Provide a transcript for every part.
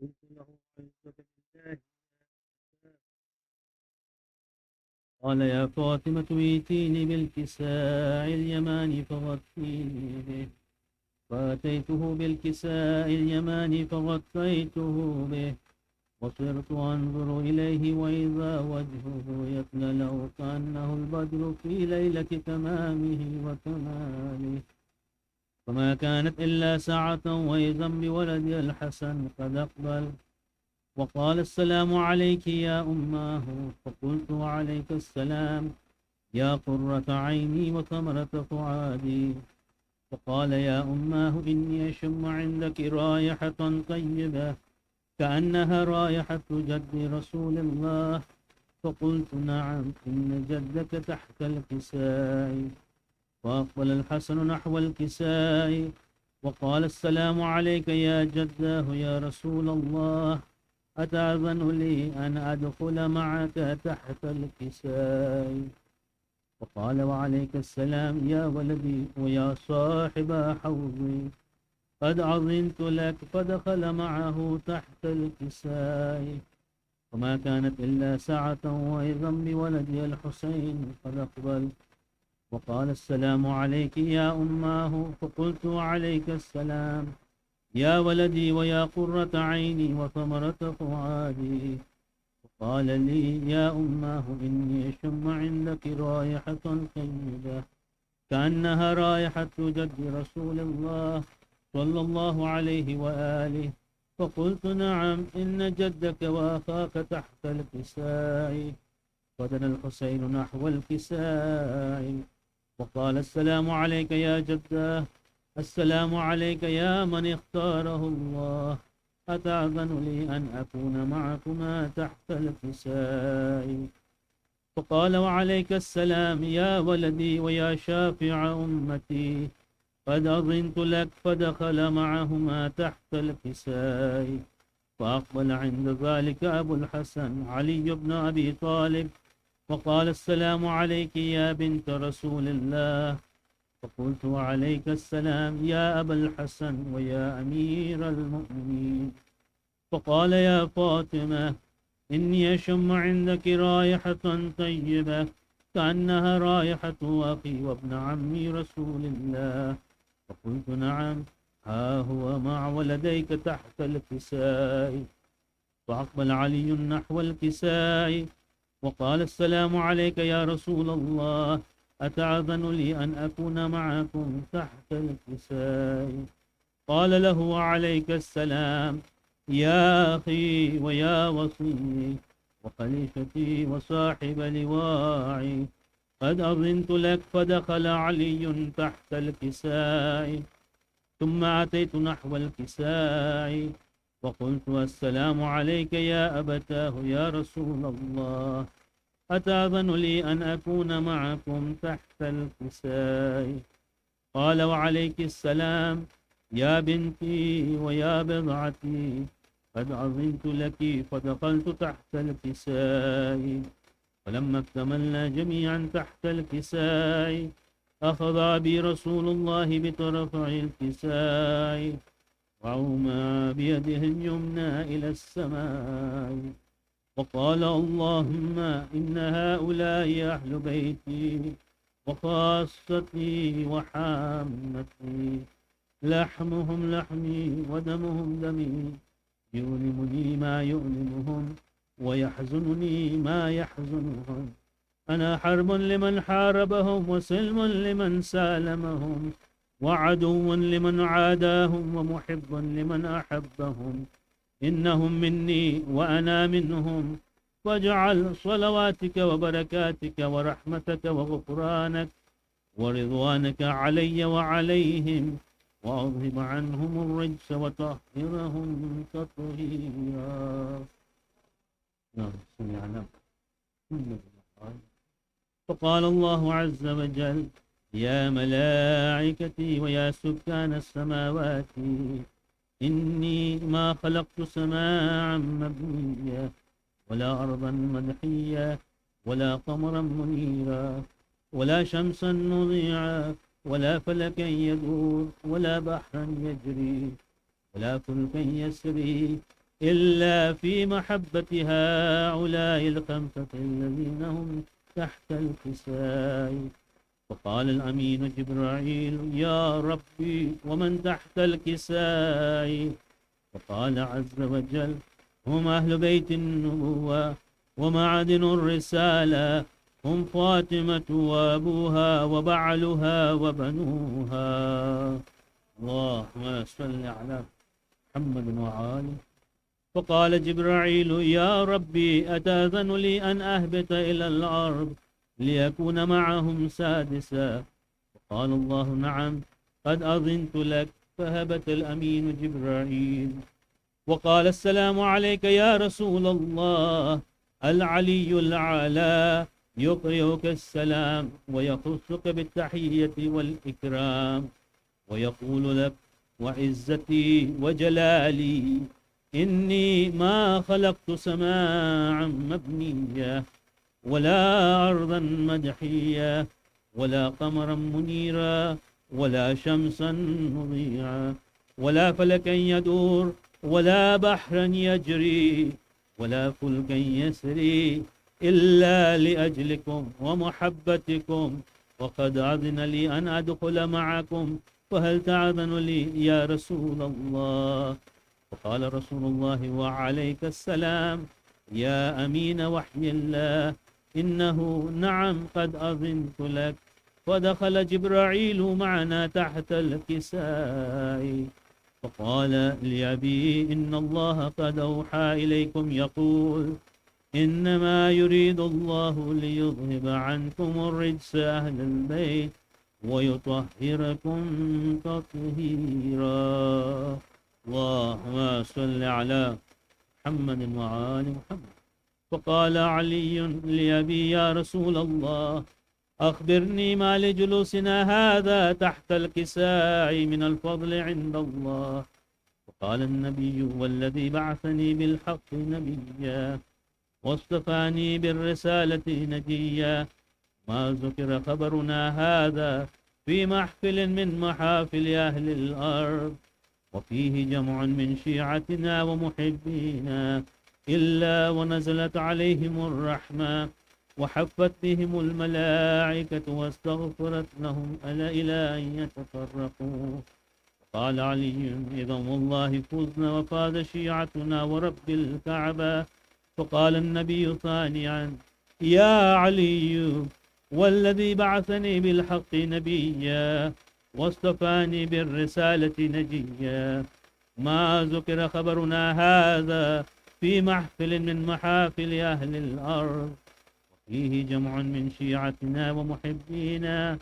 قلت له أعوذ بالله. قال يا فاطمة ائتيني بالكساء اليماني فغطيني به. فأتيته بالكساء اليماني فغطيته به، وصرت أنظر إليه وإذا وجهه يتلألأ كأنه البدر في ليلة تمامه وكماله. فما كانت إلا ساعة وإذا بولدي الحسن قد أقبل وقال السلام عليك يا أماه. فقلت وعليك السلام يا قرة عيني وثمرة فؤادي. فقال يا أماه إني أشم عندك رائحة طيبة كأنها رائحة جد رسول الله. فقلت نعم إن جدك تحت الكساء. فأقبل الحسن نحو الكساء وقال السلام عليك يا جداه يا رسول الله، أتأذن لي أن أدخل معك تحت الكساء؟ فقال وعليك السلام يا ولدي ويا صاحب حوضي، قد أذنت لك. فدخل معه تحت الكساء. وما كانت إلا ساعة وإذا بولدي الحسين قد أقبل وقال السلام عليك يا أماه. فقلت وعليك السلام يا ولدي ويا قرة عيني وثمرة فؤادي. فقال لي يا أماه إني أشم عندك رائحة طيبة كأنها رائحة جد رسول الله صلى الله عليه وآله. فقلت نعم إن جدك وأخاك تحت الكساء. فدنا الحسين نحو الكساء وقال السلام عليك يا جداه، السلام عليك يا من اختاره الله، أتأذن لي أن أكون معكما تحت الكساء؟ فقال وعليك السلام يا ولدي ويا شافع أمتي، قد أذنت لك. فدخل معهما تحت الكساء. فأقبل عند ذلك أبو الحسن علي بن أبي طالب وقال السلام عليك يا بنت رسول الله. فقلت وعليك السلام يا أبا الحسن ويا أمير المؤمنين. فقال يا فاطمة إني أشم عندك رائحة طيبة كأنها رائحة أخي وابن عمي رسول الله. فقلت نعم ها هو مع ولديك تحت الكساء. فأقبل علي نحو الكساء وقال السلام عليك يا رسول الله، أتأذن لي أن أكون معكم تحت الكساء؟ قال له وعليك السلام يا أخي ويا وصي وخليفتي وصاحب لواعي، قد أذنت لك. فدخل علي تحت الكساء. ثم أتيت نحو الكساء وقلت السلام عليك يا أبتاه يا رسول الله، أتأذن لي أن أكون معكم تحت الكساء؟ قال وعليك السلام يا بنتي ويا بضعتي، قد أذنت لك. فدخلت تحت الكساء. فلما اكتملنا جميعا تحت الكساء أخذ أبي رسول الله بطرفي الكساء وعوما بيده اليمنى إلى السماء وقال اللهم إن هؤلاء أهل بيتي وخاصتي وحامتي، لحمهم لحمي ودمهم دمي، يؤلمني ما يؤلمهم ويحزنني ما يحزنهم. أنا حرب لمن حاربهم وسلم لمن سالمهم وعدو لمن عاداهم ومحب لمن أحبهم. إنهم مني وأنا منهم، واجعل صلواتك وبركاتك ورحمتك وغفرانك ورضوانك علي وعليهم، وأذهب عنهم الرجس وطهرهم تطهيرا. فقال الله عز وجل يا ملائكتي ويا سكان السماوات، إني ما خلقت سماعا مبنيا ولا أرضا مدحيا ولا قمرا منيرا ولا شمسا مضيعا ولا فلكا يدور ولا بحرا يجري ولا فلكا يسري إلا في محبة هؤلاء الخمسة الذين هم تحت الكساء. فقال الأمين جبرائيل: يا ربي ومن تحت الكساء؟ فقال عز وجل: هم أهل بيت النبوة ومعدن الرسالة، هم فاطمة وأبوها وبعلها وبنوها. اللهم صل على محمد وآله. فقال جبرائيل: يا ربي أتأذن لي أن أهبط إلى الأرض ليكون معهم سادسا؟ فقال الله: نعم، قد أذنت لك. فهبت الأمين جبرائيل وقال: السلام عليك يا رسول الله. العلي الأعلى يقرئك السلام ويخصك بالتحية والإكرام ويقول لك: وعزتي وجلالي إني ما خلقت سماعا مبنيا ولا أرضا مدحيا ولا قمرا منيرا ولا شمسا مضيعا ولا فلكا يدور ولا بحرا يجري ولا فلكا يسري إلا لأجلكم ومحبتكم، وقد أذن لي أن أدخل معكم، فهل تأذن لي يا رسول الله؟ فقال رسول الله: وعليك السلام يا أمين وحي الله، إنه نعم قد أذنت لك. فدخل جبرائيل معنا تحت الكساء فقال لأبي: إن الله قد أوحى إليكم يقول: إنما يريد الله ليذهب عنكم الرجس أهل البيت ويطهركم تطهيرا. اللهم صل على محمد وآل محمد. فقال علي لأبي: يا رسول الله، أخبرني ما لجلوسنا هذا تحت الكساء من الفضل عند الله. وقال النبي: والذي بعثني بالحق نبيا واصطفاني بالرسالة نجيا، ما ذكر خبرنا هذا في محفل من محافل أهل الأرض وفيه جمع من شيعتنا ومحبينا إلا ونزلت عليهم الرحمة وحفت بهم الملائكة واستغفرت لهم إلى أن يتفرقوا. قال علي: إذا والله فزنا وفاز شيعتنا ورب الكعبة. فقال النبي ثانيا: يا علي، والذي بعثني بالحق نبيا واصطفاني بالرسالة نجيا، ما ذكر خبرنا هذا في محفل من محافل أهل الأرض وفيه جمع من شيعتنا ومحبينا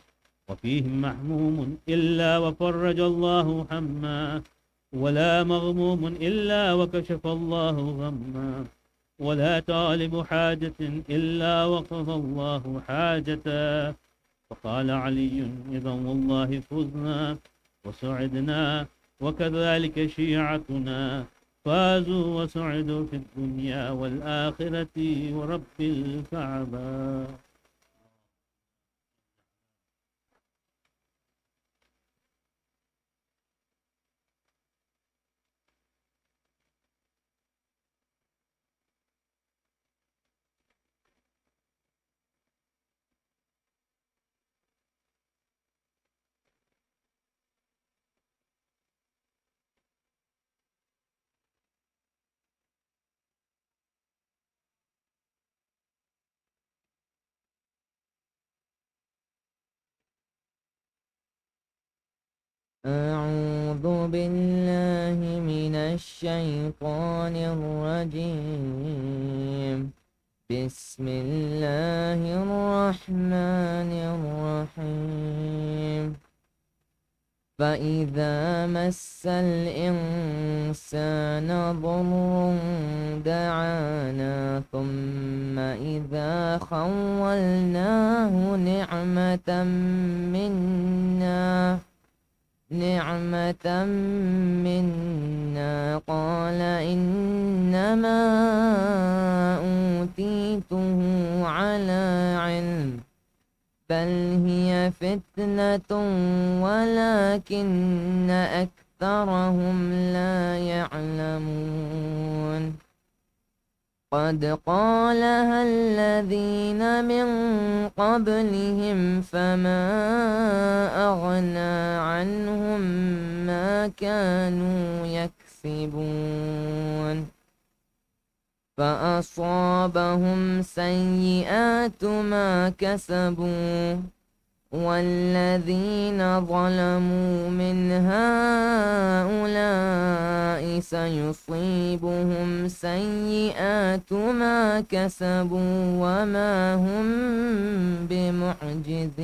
وفيهم محموم إلا وفرج الله هما، ولا مغموم إلا وكشف الله غما، ولا طالب حاجة إلا وقضى الله حاجته. فقال علي: إذا والله فزنا وسعدنا، وكذلك شيعتنا فازوا وسعدوا في الدنيا والآخرة ورب الكعبة. أعوذ بالله من الشيطان الرجيم. بسم الله الرحمن الرحيم. فإذا مس الإنسان ضر دعانا ثم إذا خولناه نعمة منا قال إنما أوتيته على علم بل هي فتنة ولكن أكثرهم لا يعلمون قد قالها الذين من قبلهم فما أغنى عنهم ما كانوا يكسبون فأصابهم سيئات ما كسبوا والذين ظلموا من هؤلاء سيصيبهم سيئات ما كسبوا وما هم بمعجزين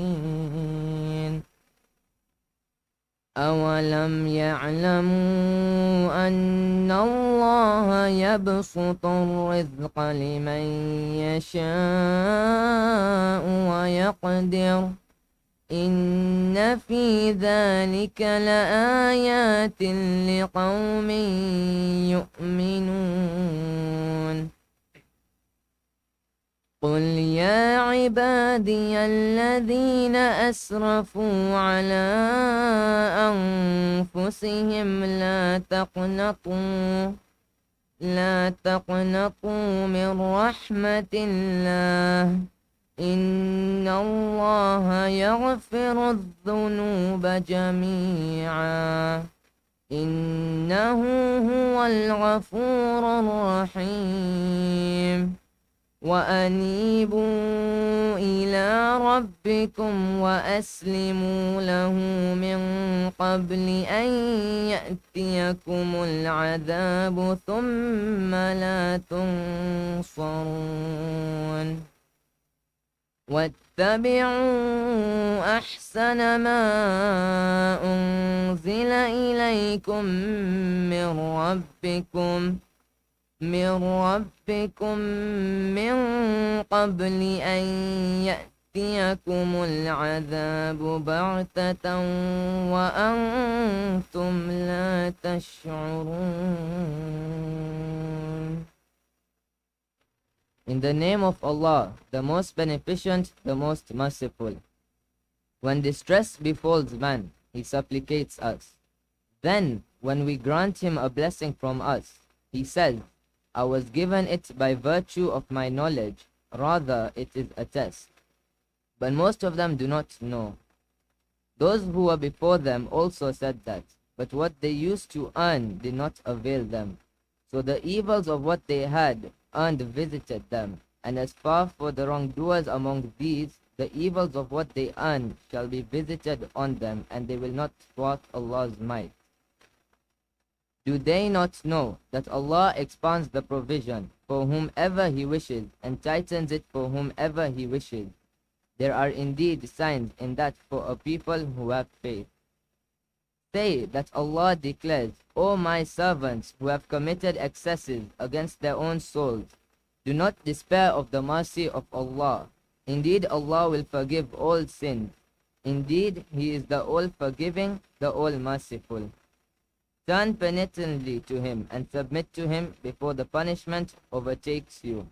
أولم يعلموا أن الله يبسط الرزق لمن يشاء ويقدر إن في ذلك لآيات لقوم يؤمنون قل يا عبادي الذين أسرفوا على أنفسهم لا تقنطوا من رحمة الله إن الله يغفر الذنوب جميعا إنه هو الغفور الرحيم وأنيبوا إلى ربكم وأسلموا له من قبل أن يأتيكم العذاب ثم لا تنصرون واتبعوا أحسن ما أنزل إليكم من ربكم من قبل أن يأتيكم العذاب بغتة وأنتم لا تشعرون. In the name of Allah, the most beneficent, the most merciful. When distress befalls man, he supplicates us. Then, when we grant him a blessing from us, he says, I was given it by virtue of my knowledge, rather it is a test. But most of them do not know. Those who were before them also said that, but what they used to earn did not avail them. So the evils of what they had earned visited them, and as far for the wrongdoers among these, the evils of what they earn shall be visited on them, and they will not thwart Allah's might. Do they not know that Allah expands the provision for whomever He wishes and tightens it for whomever He wishes? There are indeed signs in that for a people who have faith. Say that Allah declares, O my servants who have committed excesses against their own souls, do not despair of the mercy of Allah. Indeed, Allah will forgive all sins. Indeed, He is the all-forgiving, the all-merciful. Turn penitently to Him and submit to Him before the punishment overtakes you,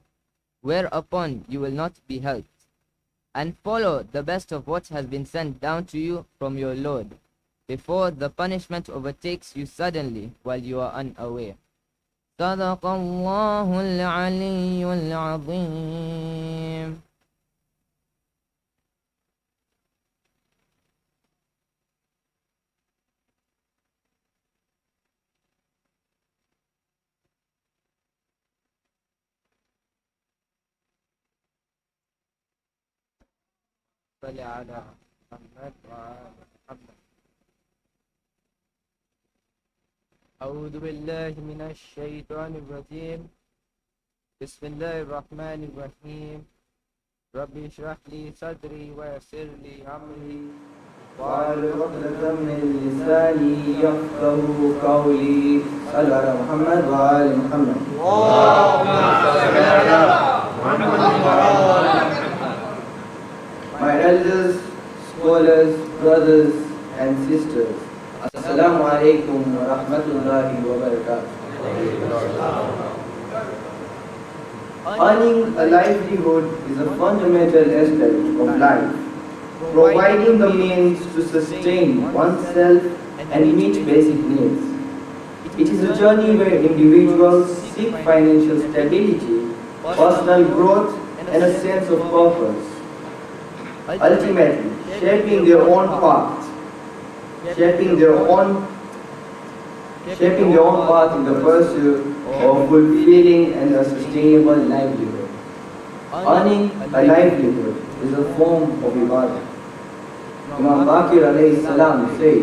whereupon you will not be helped. And follow the best of what has been sent down to you from your Lord, before the punishment overtakes you suddenly while you are unaware. صدق الله العلي العظيم. صل على محمد وآل محمد. أعوذ بالله من الشيطان الرجيم. بسم الله الرحمن الرحيم. ربي اشرح لي صدري ويسر لي أمري واحلل عقدة من لساني يفقهوا قولي. صل على محمد وآل محمد. اللهم صل على محمد وآل محمد. My elders, scholars, brothers and sisters, Assalamu alaikum wa rahmatullahi wa barakatuh. Earning a livelihood is a fundamental aspect of life, providing the means to sustain oneself and meet basic needs. It is a journey where individuals seek financial stability, personal growth, and a sense of purpose. Ultimately, shaping their own path, shaping their own path in the pursuit of fulfilling and a sustainable livelihood. Earning a livelihood is a form of ibadah. Imam Baqir alayhi salam said,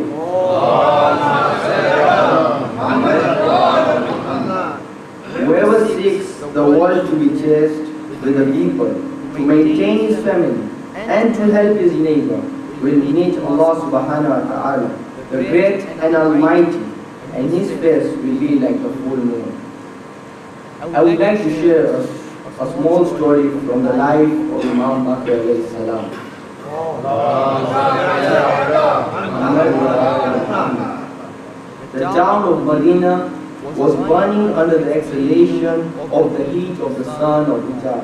whoever seeks the world to be chaste with the people, to maintain his family, and to help his neighbor, will meet Allah subhanahu wa ta'ala, the great and almighty, and his face will be like the full moon. I would like to share a small story from the life of Imam Baqir alayhi salam. The town of Medina was burning under the exhalation of the heat of the sun of Hijaz,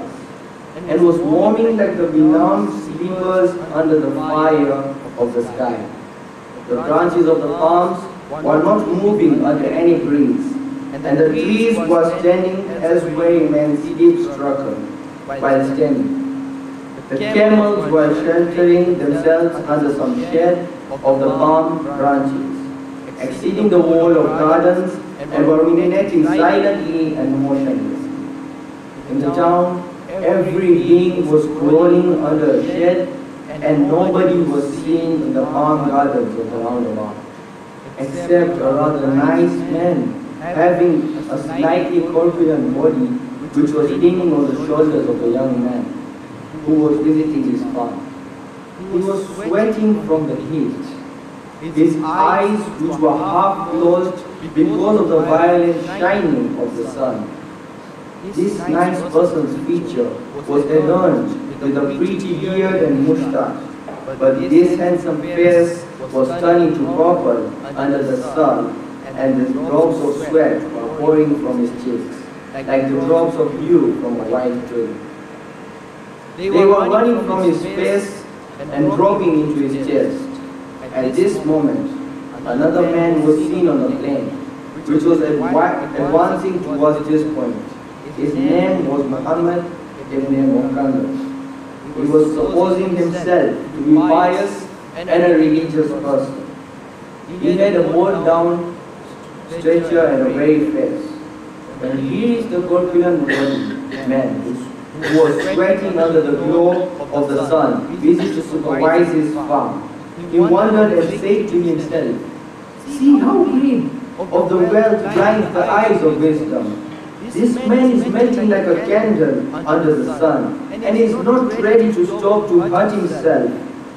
and was warming like the benumbed sleepers under the fire of the sky. The branches of the palms were not moving under any breeze, and the trees were standing as where men sleep stricken while standing. The camels were sheltering themselves under some shade of the palm branches, exceeding the wall of gardens, and were ruminating silently and motionlessly. In the town, every being was crawling under a shade, and nobody was seen in the palm gardens of the roundabout, except a rather nice man having a slightly corpulent body, which was leaning on the shoulders of a young man who was visiting his farm. He was sweating from the heat. His eyes, which were half closed because of the violent shining of the sun. This nice person's feature was adorned with a pretty beard and moustache, but this handsome face was turning to purple under the sun, and the drops of sweat were pouring from his cheeks, like the drops of dew from a white tree. They were running from his face and dropping into his chest. At this moment, another man was seen on the plain, which was advancing towards this point. His name was Muhammad ibn Sikandar. He was supposing himself to be pious and a religious person. He had a bowed down stature and a very face. When he reached the corpulent man who was sweating under the glow of the sun, busy to supervise his farm, he wondered and said to himself, "See how green of the wealth blinds the eyes of wisdom. This man is melting like a candle under the sun, and is not ready to stop to hurt himself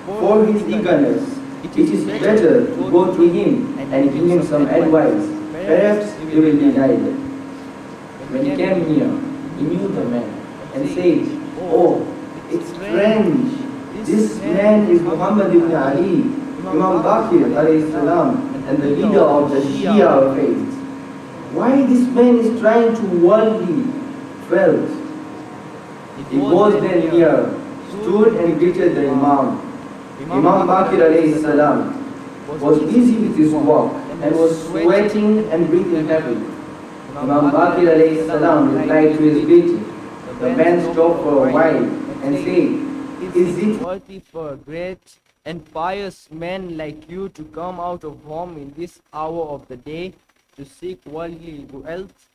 for his eagerness. It is better to go to him and give him some advice. Perhaps he will be guided." When he came near, he knew the man and said, "Oh, it's strange. This man is Muhammad ibn Ali, Imam Baqir alayhi salam, and the leader of the Shia faith. Why this man is trying to worldly wealth?" He goes then near, stood and greeted the Imam. Imam Baqir alayhi salam was busy with his work and was sweating and breathing heavily. Imam Baqir alayhi salam replied to his greeting. The man stopped for a while and said, "Is it worthy for a great and pious man like you to come out of home in this hour of the day to seek worldly wealth?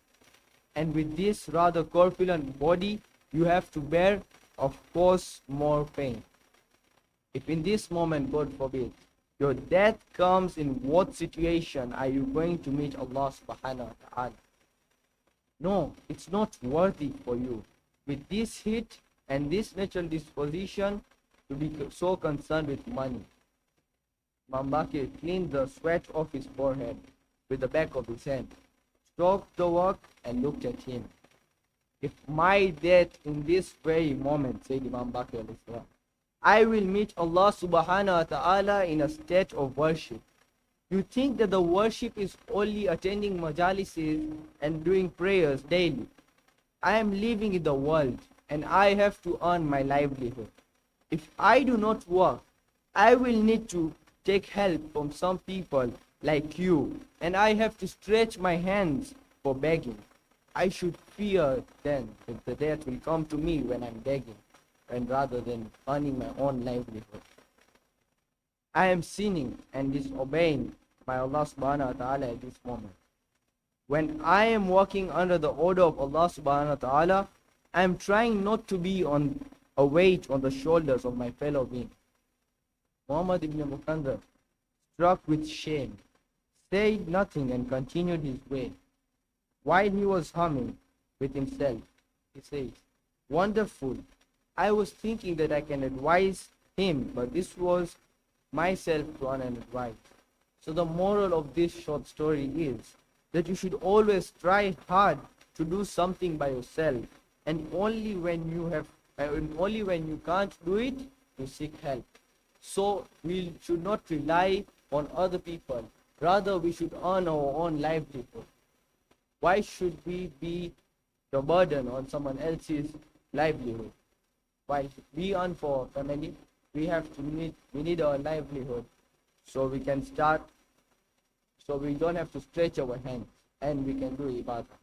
And with this rather corpulent body, you have to bear, of course, more pain. If in this moment, God forbid, your death comes, in what situation are you going to meet Allah subhanahu wa ta'ala? No, it's not worthy for you, with this heat and this natural disposition, to be so concerned with money." Imam Baqir cleaned the sweat off his forehead with the back of his hand, stopped the work, and looked at him. "If my death in this very moment," said Imam Baqir, "I will meet Allah subhanahu wa ta'ala in a state of worship. You think that the worship is only attending majalises and doing prayers daily. I am living in the world, and I have to earn my livelihood. If I do not work, I will need to take help from some people like you, and I have to stretch my hands for begging. I should fear then that the death will come to me when I'm begging, and rather than earning my own livelihood. I am sinning and disobeying my Allah subhanahu wa ta'ala at this moment. When I am walking under the order of Allah subhanahu wa ta'ala, I am trying not to be on a weight on the shoulders of my fellow beings. Muhammad ibn Sikandar, struck with shame, said nothing and continued his way. While he was humming with himself, he says, "Wonderful. I was thinking that I can advise him, but this was myself to unadvised." So the moral of this short story is that you should always try hard to do something by yourself, and only when you can't do it, you seek help. So we should not rely on other people. Rather, we should earn our own livelihood. Why should we be the burden on someone else's livelihood? While we earn for family, we need our livelihood, so we can start, so we don't have to stretch our hands, and we can do ibadah.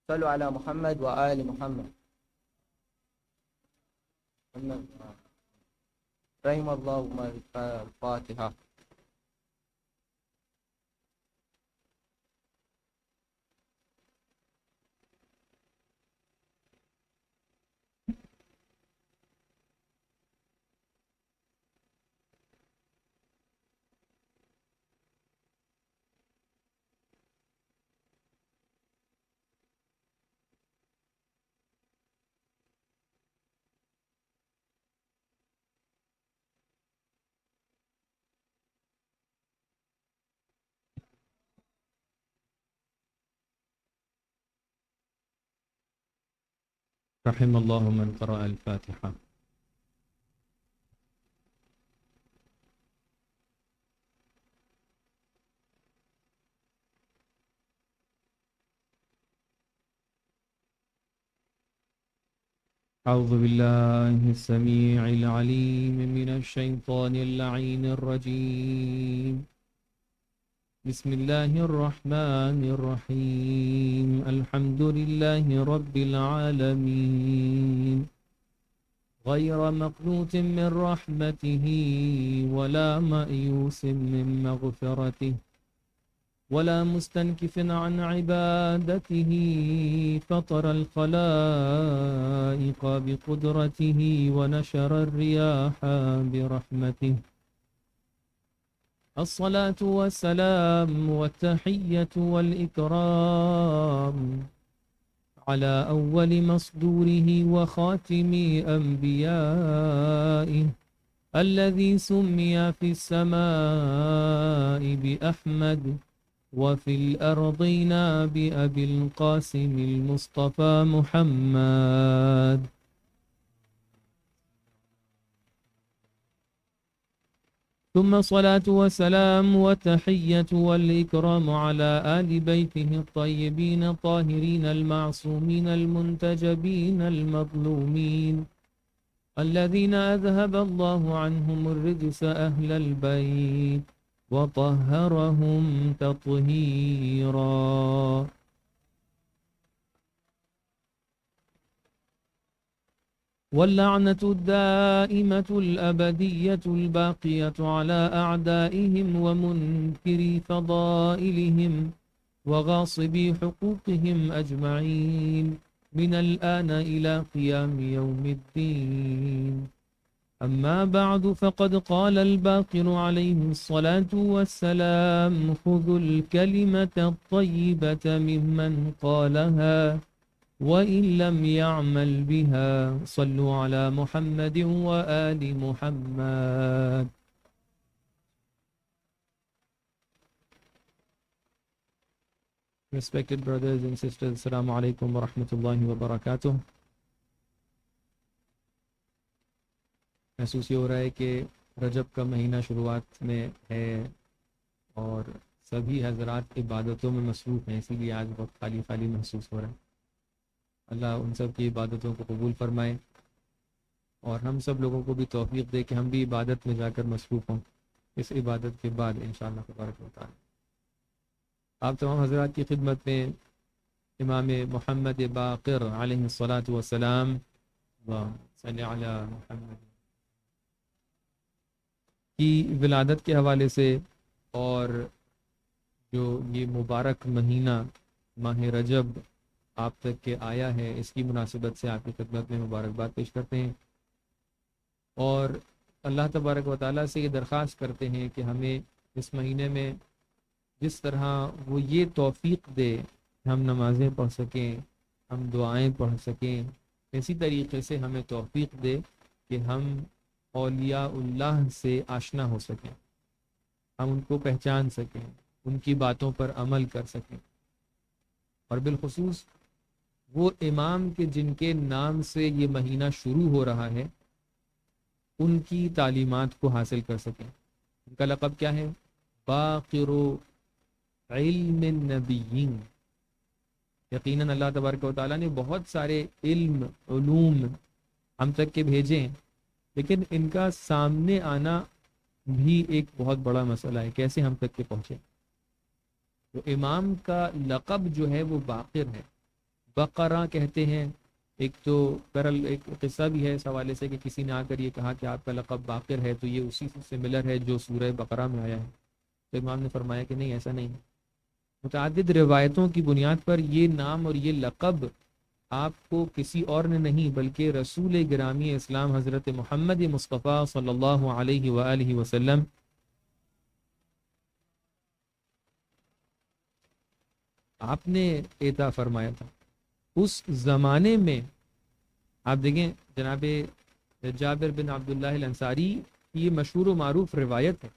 Sallu ala Muhammad wa ali Muhammad. Rahim Allahu al-Fatiha. رحم الله من قرأ الفاتحة. أعوذ بالله السميع العليم من الشيطان اللعين الرجيم. بسم الله الرحمن الرحيم. الحمد لله رب العالمين، غير مقنوط من رحمته ولا مأيوس من مغفرته ولا مستنكف عن عبادته. فطر الخلائق بقدرته ونشر الرياح برحمته. الصلاة والسلام والتحية والإكرام على أول مصدوره وخاتم أنبيائه، الذي سمي في السماء بأحمد وفي الأرضين بأبي القاسم المصطفى محمد. ثم صلاة والسلام والتحية والإكرام على آل بيته الطيبين الطاهرين المعصومين المنتجبين المظلومين، الذين أذهب الله عنهم الرجس أهل البيت وطهرهم تطهيرا. واللعنة الدائمة الأبدية الباقية على أعدائهم ومنكري فضائلهم وغاصبي حقوقهم أجمعين من الآن إلى قيام يوم الدين. أما بعد، فقد قال الباقر عليه الصلاة والسلام: خذوا الكلمة الطيبة ممن قالها وإن لم يعمل بها. صلوا على محمد وآل محمد. Respected brothers and sisters, Assalamu alaikum wa rahmatullahi wa barakatuh. महसूस ये हो रहा है कि रजब का महीना शुरुआत में है और सभी हजरात इबादतों में मसरूफ़ हैं, इसीलिए आज बहुत खाली खाली महसूस हो रहा है। अल्लाह उन सब की इबादतों को कबूल फरमाए और हम सब लोगों को भी तौफीक दे कि हम भी इबादत में जाकर मसरूफ़ हों, اس عبادت کے بعد انشاءاللہ تبارک و تعالی. آپ تمام حضرات کی خدمت میں امام محمد باقر علیہ الصلاۃ والسلام صلی علی محمد کی ولادت کے حوالے سے اور جو یہ مبارک مہینہ ماہ رجب آپ تک کے آیا ہے اس کی مناسبت سے آپ کی خدمت میں مبارکباد پیش کرتے ہیں اور اللہ تبارک و تعالیٰ سے یہ درخواست کرتے ہیں کہ ہمیں اس مہینے میں جس طرح وہ یہ توفیق دے کہ ہم نمازیں پڑھ سکیں، ہم دعائیں پڑھ سکیں، اسی طریقے سے ہمیں توفیق دے کہ ہم اولیاء اللہ سے آشنا ہو سکیں، ہم ان کو پہچان سکیں، ان کی باتوں پر عمل کر سکیں، اور بالخصوص وہ امام کے جن کے نام سے یہ مہینہ شروع ہو رہا ہے ان کی تعلیمات کو حاصل کر سکیں. ان کا لقب کیا ہے؟ باقر علم النبیین. یقیناً اللہ تبارک و تعالیٰ نے بہت سارے علوم ہم تک کے بھیجے ہیں، لیکن ان کا سامنے آنا بھی ایک بہت بڑا مسئلہ ہے، کیسے ہم تک کے پہنچے. تو امام کا لقب جو ہے وہ باقر ہے. بقرہ کہتے ہیں. ایک تو برل ایک قصہ بھی ہے اس حوالے سے کہ کسی نے آ کر یہ کہا کہ آپ کا لقب باقر ہے تو یہ اسی سے سملر ہے جو سورہ بقرہ میں آیا ہے. تو امام نے فرمایا کہ نہیں، ایسا نہیں ہے. متعدد روایتوں کی بنیاد پر یہ نام اور یہ لقب آپ کو کسی اور نے نہیں بلکہ رسول گرامی اسلام حضرت محمد مصطفیٰ صلی اللہ علیہ وآلہ وسلم آپ نے عطا فرمایا تھا. اس زمانے میں آپ دیکھیں جناب جابر بن عبداللہ الانصاری کی یہ مشہور و معروف روایت ہے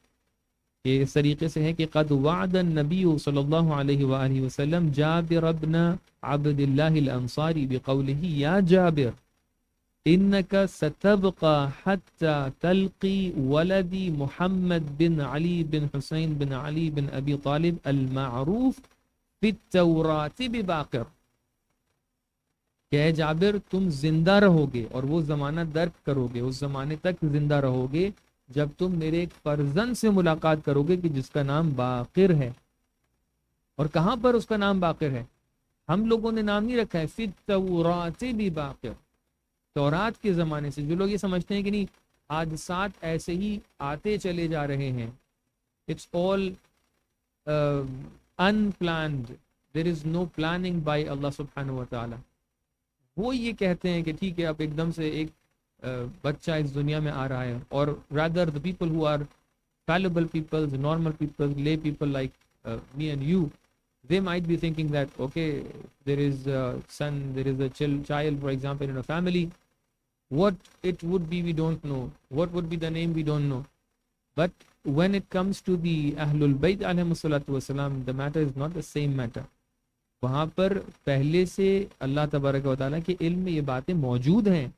کہ اس طریقے سے ہے کہ قد وعد النبی صلی اللہ علیہ وآلہ وسلم جابر ابن عبداللہ الانصاری بقوله یا جابر انك ستبقى حتى تلقي ولدی محمد بن علی بن حسین بن علی بن ابی طالب المعروف فی التوراۃ بباقر. کہ اے جابر تم زندہ رہو گے اور وہ زمانہ درک کرو گے، اس زمانے تک زندہ رہو گے جب تم میرے ایک فرزند سے ملاقات کرو گے کہ جس کا نام باقر ہے. اور کہاں پر اس کا نام باقر ہے؟ ہم لوگوں نے نام نہیں رکھا ہے، فی التوراۃ بباقر. تورات کے زمانے سے جو لوگ یہ سمجھتے ہیں کہ نہیں حادثات ایسے ہی آتے چلے جا رہے ہیں، it's all unplanned, there is no planning by Allah subhanahu wa ta'ala. وہ یہ کہتے ہیں کہ ٹھیک ہے اب ایک دم سے ایک بچہ اس دنیا میں آ رہا ہے، اور rather the people who are fallible people, the normal people, lay people like me and you, they might be thinking that okay, there is a son, there is a child for example in a family, what it would be we don't know, what would be the name we don't know. But when it comes to the Ahlul Bayt alayhi salatu wasalam, the matter is not the same matter. وہاں پر پہلے سے اللہ تبارک و تعالیٰ کے علم میں یہ باتیں موجود ہیں.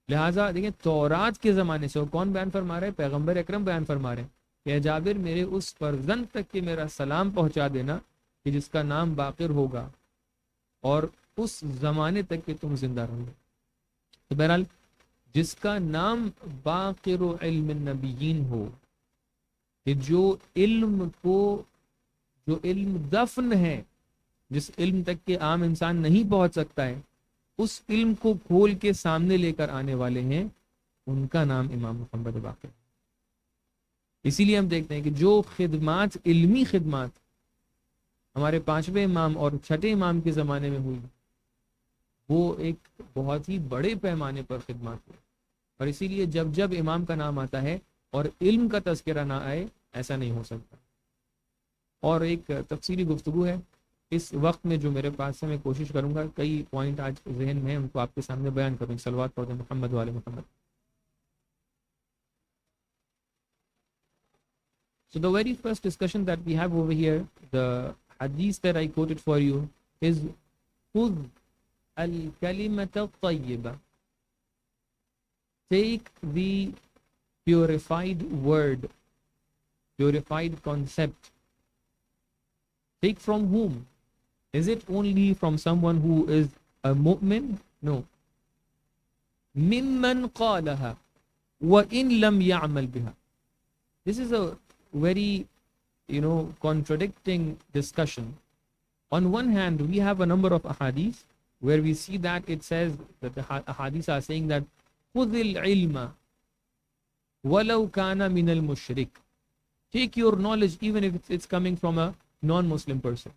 لہٰذا دیکھیں تورات کے زمانے سے، اور کون بیان فرما رہے ہیں؟ پیغمبر اکرم بیان فرما رہے ہیں کہ اے جابر میرے اس فرزند تک کہ میرا سلام پہنچا دینا کہ جس کا نام باقر ہوگا، اور اس زمانے تک کہ تم زندہ رہو گے. تو بہرحال جس کا نام باقر علم النبیین ہو، کہ جو علم دفن ہے، جس علم تک کہ عام انسان نہیں پہنچ سکتا ہے، اس علم کو کھول کے سامنے لے کر آنے والے ہیں، ان کا نام امام محمد باقر. اسی لیے ہم دیکھتے ہیں کہ جو خدمات، علمی خدمات ہمارے 5ویں امام اور 6ٹھے امام کے زمانے میں ہوئی، وہ ایک بہت ہی بڑے پیمانے پر خدمات ہوئی. اور اسی لیے جب جب امام کا نام آتا ہے اور علم کا تذکرہ نہ آئے، ایسا نہیں ہو سکتا. اور ایک تفصیلی گفتگو ہے اس وقت میں جو میرے پاس ہے، میں کوشش کروں گا کئی پوائنٹ آج ذہن میں ان کو آپ کے سامنے بیان کروں. صلوات پڑھیں محمد والے محمد. So the very first discussion that we have over here, the hadith that I quoted for you is خُذْ الْكَلِمَةَ الطَّيِّبَةَ. Take the purified word, purified concept. Take from whom? Is it only from someone who is a mu'min? No. مِمَّنْ قَالَهَا وَإِنْ لَمْ يَعْمَلْ بِهَا. This is a very, contradicting discussion. On one hand, we have a number of ahadith where we see that it says that the ahadith are saying that خُذِ الْعِلْمَ وَلَوْ كَانَ مِنَ الْمُشْرِكِ. Take your knowledge even if it's coming from a non-Muslim person.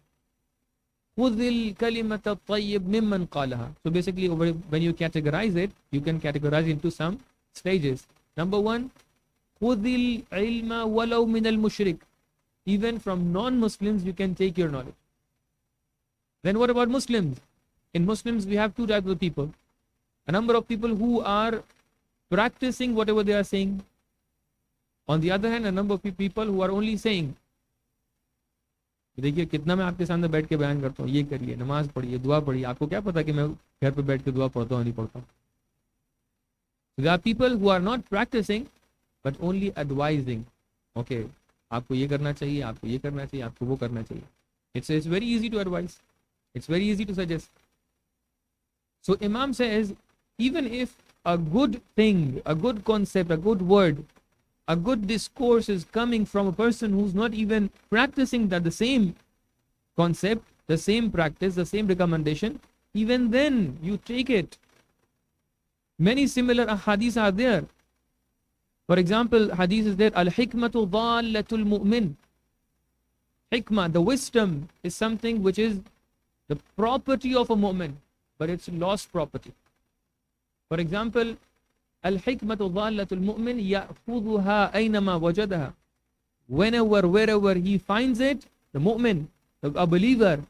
خُذِ الْكَلِمَةَ الطَّيِّبَ مِمَّنْ قَالَهَا. So basically, when you categorize it, you can categorize into some stages. Number one, خُذِ الْعِلْمَ وَلَوْ مِنَ الْمُشْرِكِ. Even from non-Muslims, you can take your knowledge. Then what about Muslims? In Muslims, we have two types of people. A number of people who are practicing whatever they are saying. On the other hand, a number of people who are only saying. देखिए कितना मैं आपके सामने बैठ के बयान करता हूँ, ये करिए, नमाज पढ़िए, दुआ पढ़िए, आपको क्या पता कि मैं घर पे बैठ के दुआ पढ़ता हूँ नहीं पढ़ता हूँ. There are people who are not practicing but only advising. Okay, आपको ये करना चाहिए, आपको ये करना चाहिए, आपको वो करना चाहिए. It's very easy to advise. It's very easy to suggest. So Imam says, even if a good thing, a good concept, a good word, a good discourse is coming from a person who's not even practicing the same concept, the same practice, the same recommendation, even then you take it. Many similar hadiths are there. For example, hadith is there, al-hikmatu dhallatul mu'min. Hikmah, the wisdom, is something which is the property of a mu'min, but it's lost property. For example, al-hikmatu dhallatul mu'min ya'khudhuha aynama wajadaha. Whenever, wherever he finds it, the mu'min, a believer,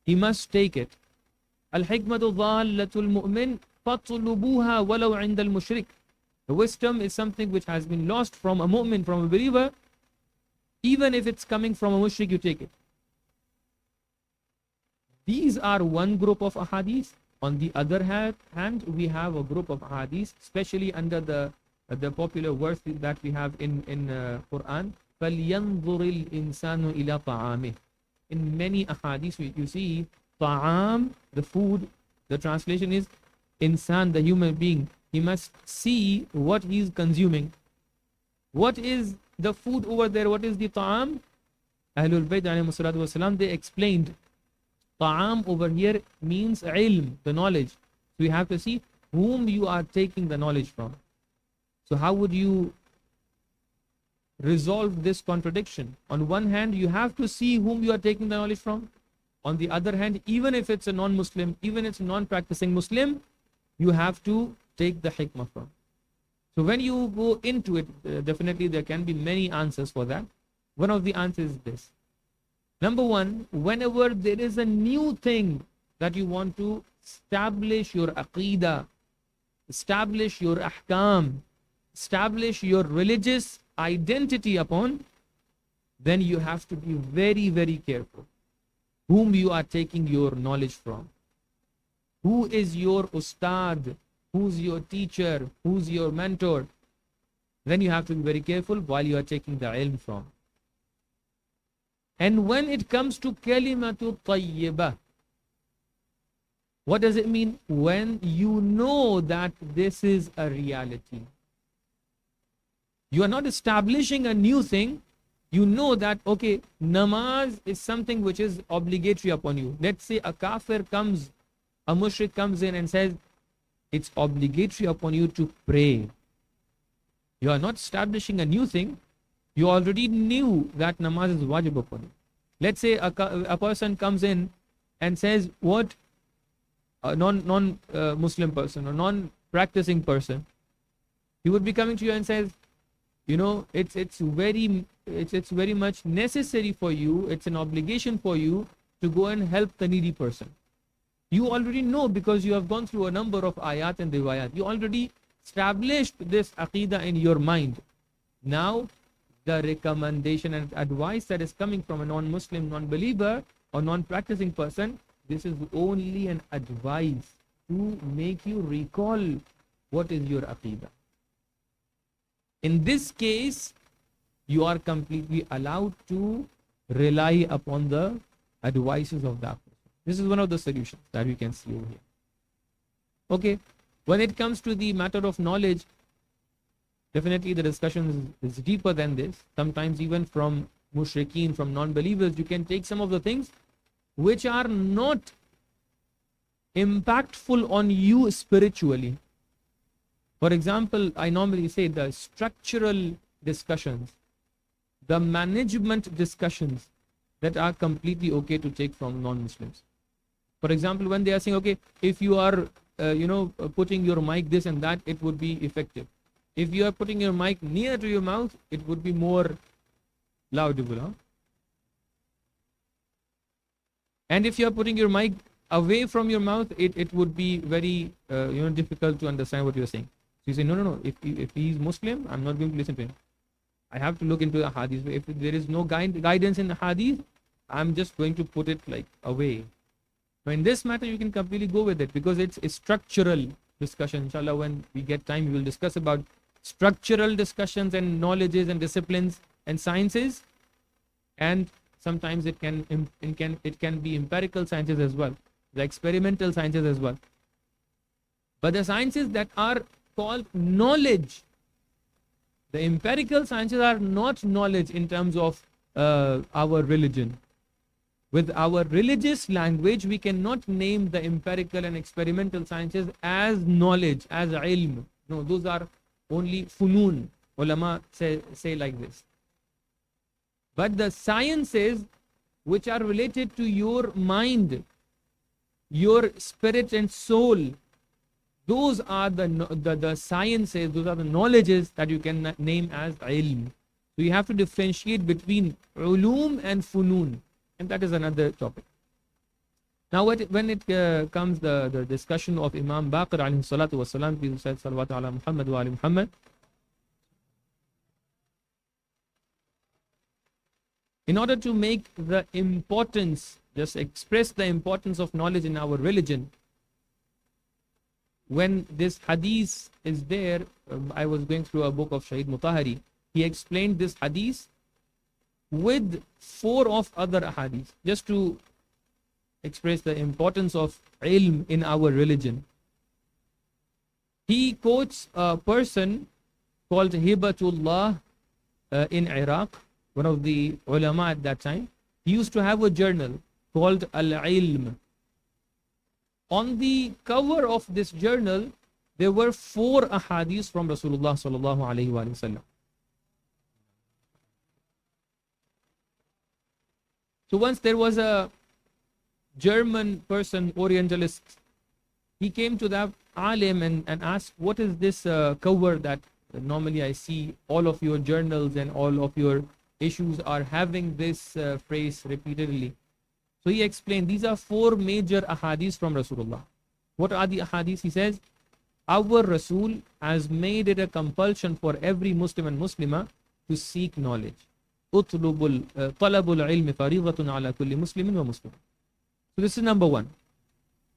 he must take it. Al-hikmatu dhallatul mu'min fatlubuha walau 'inda al-mushrik. The wisdom is something which has been lost from a mu'min, from a believer. Even if it's coming from a mushrik, you take it. These are one group of ahadith. On the other hand, we have a group of ahadith, especially under the popular verse that we have in Quran. فَلْيَنْظُرِ الْإِنسَانُ إِلَى طَعَامِهِ. In many ahadith, you see ta'am, the food. The translation is insan, the human being. He must see what he is consuming. What is the food over there? What is the ta'am? Ahlul Bayt alayhi salatu wasalam, they explained ta'am over here means ilm, the knowledge. So you have to see whom you are taking the knowledge from. So how would you resolve this contradiction? On one hand, you have to see whom you are taking the knowledge from. On the other hand, even if it's a non-Muslim, even if it's a non-practicing Muslim, you have to take the hikmah from. So when you go into it, definitely there can be many answers for that. One of the answers is this. Number one, whenever there is a new thing that you want to establish your aqeedah, establish your ahkam, establish your religious identity upon, then you have to be very, very careful whom you are taking your knowledge from. Who is your ustad? Who's your teacher? Who's your mentor? Then you have to be very careful while you are taking the ilm from. And when it comes to kalimatu tayyibah, what does it mean? When you know that this is a reality. You are not establishing a new thing. You know that, okay, namaz is something which is obligatory upon you. Let's say a kafir comes, a mushrik comes in and says, it's obligatory upon you to pray. You are not establishing a new thing. You already knew that namaz is wajib upon you. Let's say a person comes in and says, what? A non-Muslim person or non-practicing person, he would be coming to you and says, you know, it's very much necessary for you, it's an obligation for you to go and help the needy person. You already know because you have gone through a number of ayat and riwayat. You already established this aqeedah in your mind. Now, the recommendation and advice that is coming from a non-Muslim, non-believer or non-practicing person, this is only an advice to make you recall what is your aqeedah. In this case, you are completely allowed to rely upon the advices of that person. This is one of the solutions that we can see over here. Okay, when it comes to the matter of knowledge, Definitely the discussion is deeper than this. Sometimes even from mushrikeen, from non-believers, you can take some of the things which are not impactful on you spiritually. For example, I normally say the structural discussions, the management discussions that are completely okay to take from non-Muslims. For example, when they are saying, okay, if you are, putting your mic this and that, it would be effective. If you are putting your mic near to your mouth, it would be more laudable. Huh? And if you are putting your mic away from your mouth, it would be very, difficult to understand what you are saying. So you say, no. If he is Muslim, I'm not going to listen to him. I have to look into the hadith. If there is no guidance in the hadith, I'm just going to put it like away. But in this matter, you can completely go with it because it's a structural discussion. Inshallah, when we get time, we will discuss about structural discussions and knowledges and disciplines and sciences. And sometimes it can be empirical sciences as well, the experimental sciences as well. But the sciences that are called knowledge, the empirical sciences are not knowledge in terms of our religion. With our religious language, we cannot name the empirical and experimental sciences as knowledge, as ilm. No, those are only funun. Ulama say like this. But the sciences which are related to your mind, your spirit and soul, those are the sciences, those are the knowledges that you can name as ilm. So you have to differentiate between ulum and funun. And that is another topic. Now, when it comes the discussion of Imam Baqir alayhi salatu wasalam, peace and salawat ala Muhammad wa ali Muhammad. In order to make the importance, just express the importance of knowledge in our religion, when this hadith is there, I was going through a book of Seyyid Mutahari. He explained this hadith with 4 of other hadiths, just to express the importance of ilm in our religion. He quotes a person called Hibatullah in Iraq, one of the ulama at that time. He used to have a journal called Al-Ilm. On the cover of this journal, there were 4 ahadiths from Rasulullah sallallahu alaihi wasallam. So once there was a German person, Orientalist, he came to that alim and asked, what is this cover that normally I see all of your journals and all of your issues are having this phrase repeatedly. So he explained, these are 4 major ahadiths from Rasulullah. What are the ahadiths? He says, our Rasul has made it a compulsion for every Muslim and Muslimah to seek knowledge. طلب العلم فريضة على كل مسلم ومسلم. So this is number 1.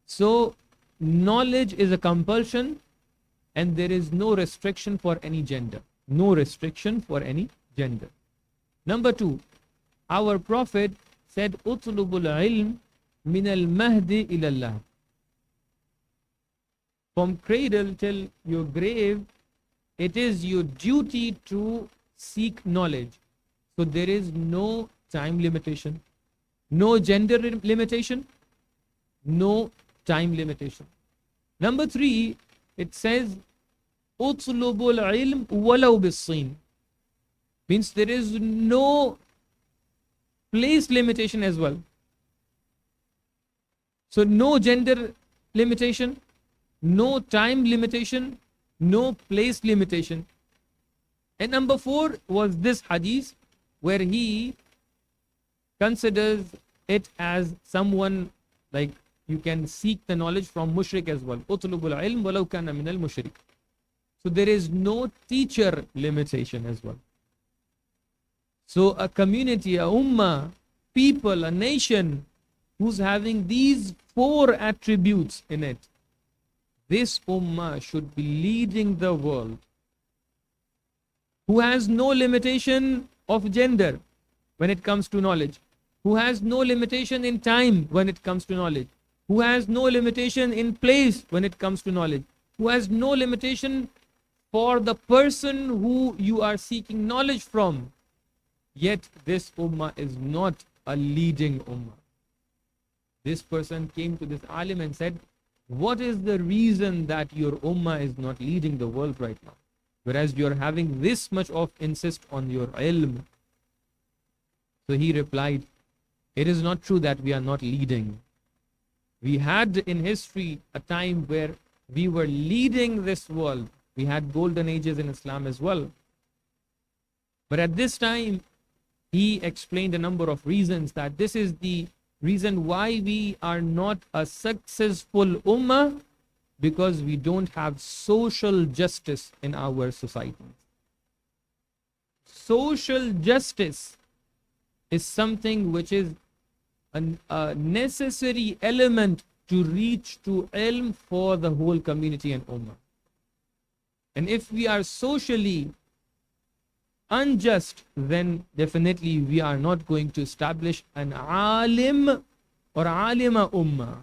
So knowledge is a compulsion and there is no restriction for any gender. No restriction for any gender. Number 2, our Prophet said, اطلب العلم من المهد إلى الله. From cradle till your grave, it is your duty to seek knowledge. So there is no time limitation, no gender limitation, no time limitation. Number 3, it says, اطلب العلم ولو بالصين. Means there is no place limitation as well. So no gender limitation, no time limitation, no place limitation. And number 4 was this hadith, where he considers it as someone like you can seek the knowledge from mushrik as well. Utlubul ilm walau kana min al mushrik. So there is no teacher limitation as well. So a community, a ummah, people, a nation who's having these 4 attributes in it, this ummah should be leading the world. Who has no limitation of gender when it comes to knowledge, who has no limitation in time when it comes to knowledge, who has no limitation in place when it comes to knowledge, who has no limitation for the person who you are seeking knowledge from. Yet this ummah is not a leading ummah. This person came to this alim and said, what is the reason that your ummah is not leading the world right now? Whereas you're having this much of insist on your ilm. So he replied, it is not true that we are not leading. We had in history a time where we were leading this world. We had golden ages in Islam as well. But at this time, he explained a number of reasons that this is the reason why we are not a successful ummah, because we don't have social justice in our society. Social justice is something which is a necessary element to reach to ilm for the whole community and ummah. And if we are socially unjust, then definitely we are not going to establish an alim or alima ummah.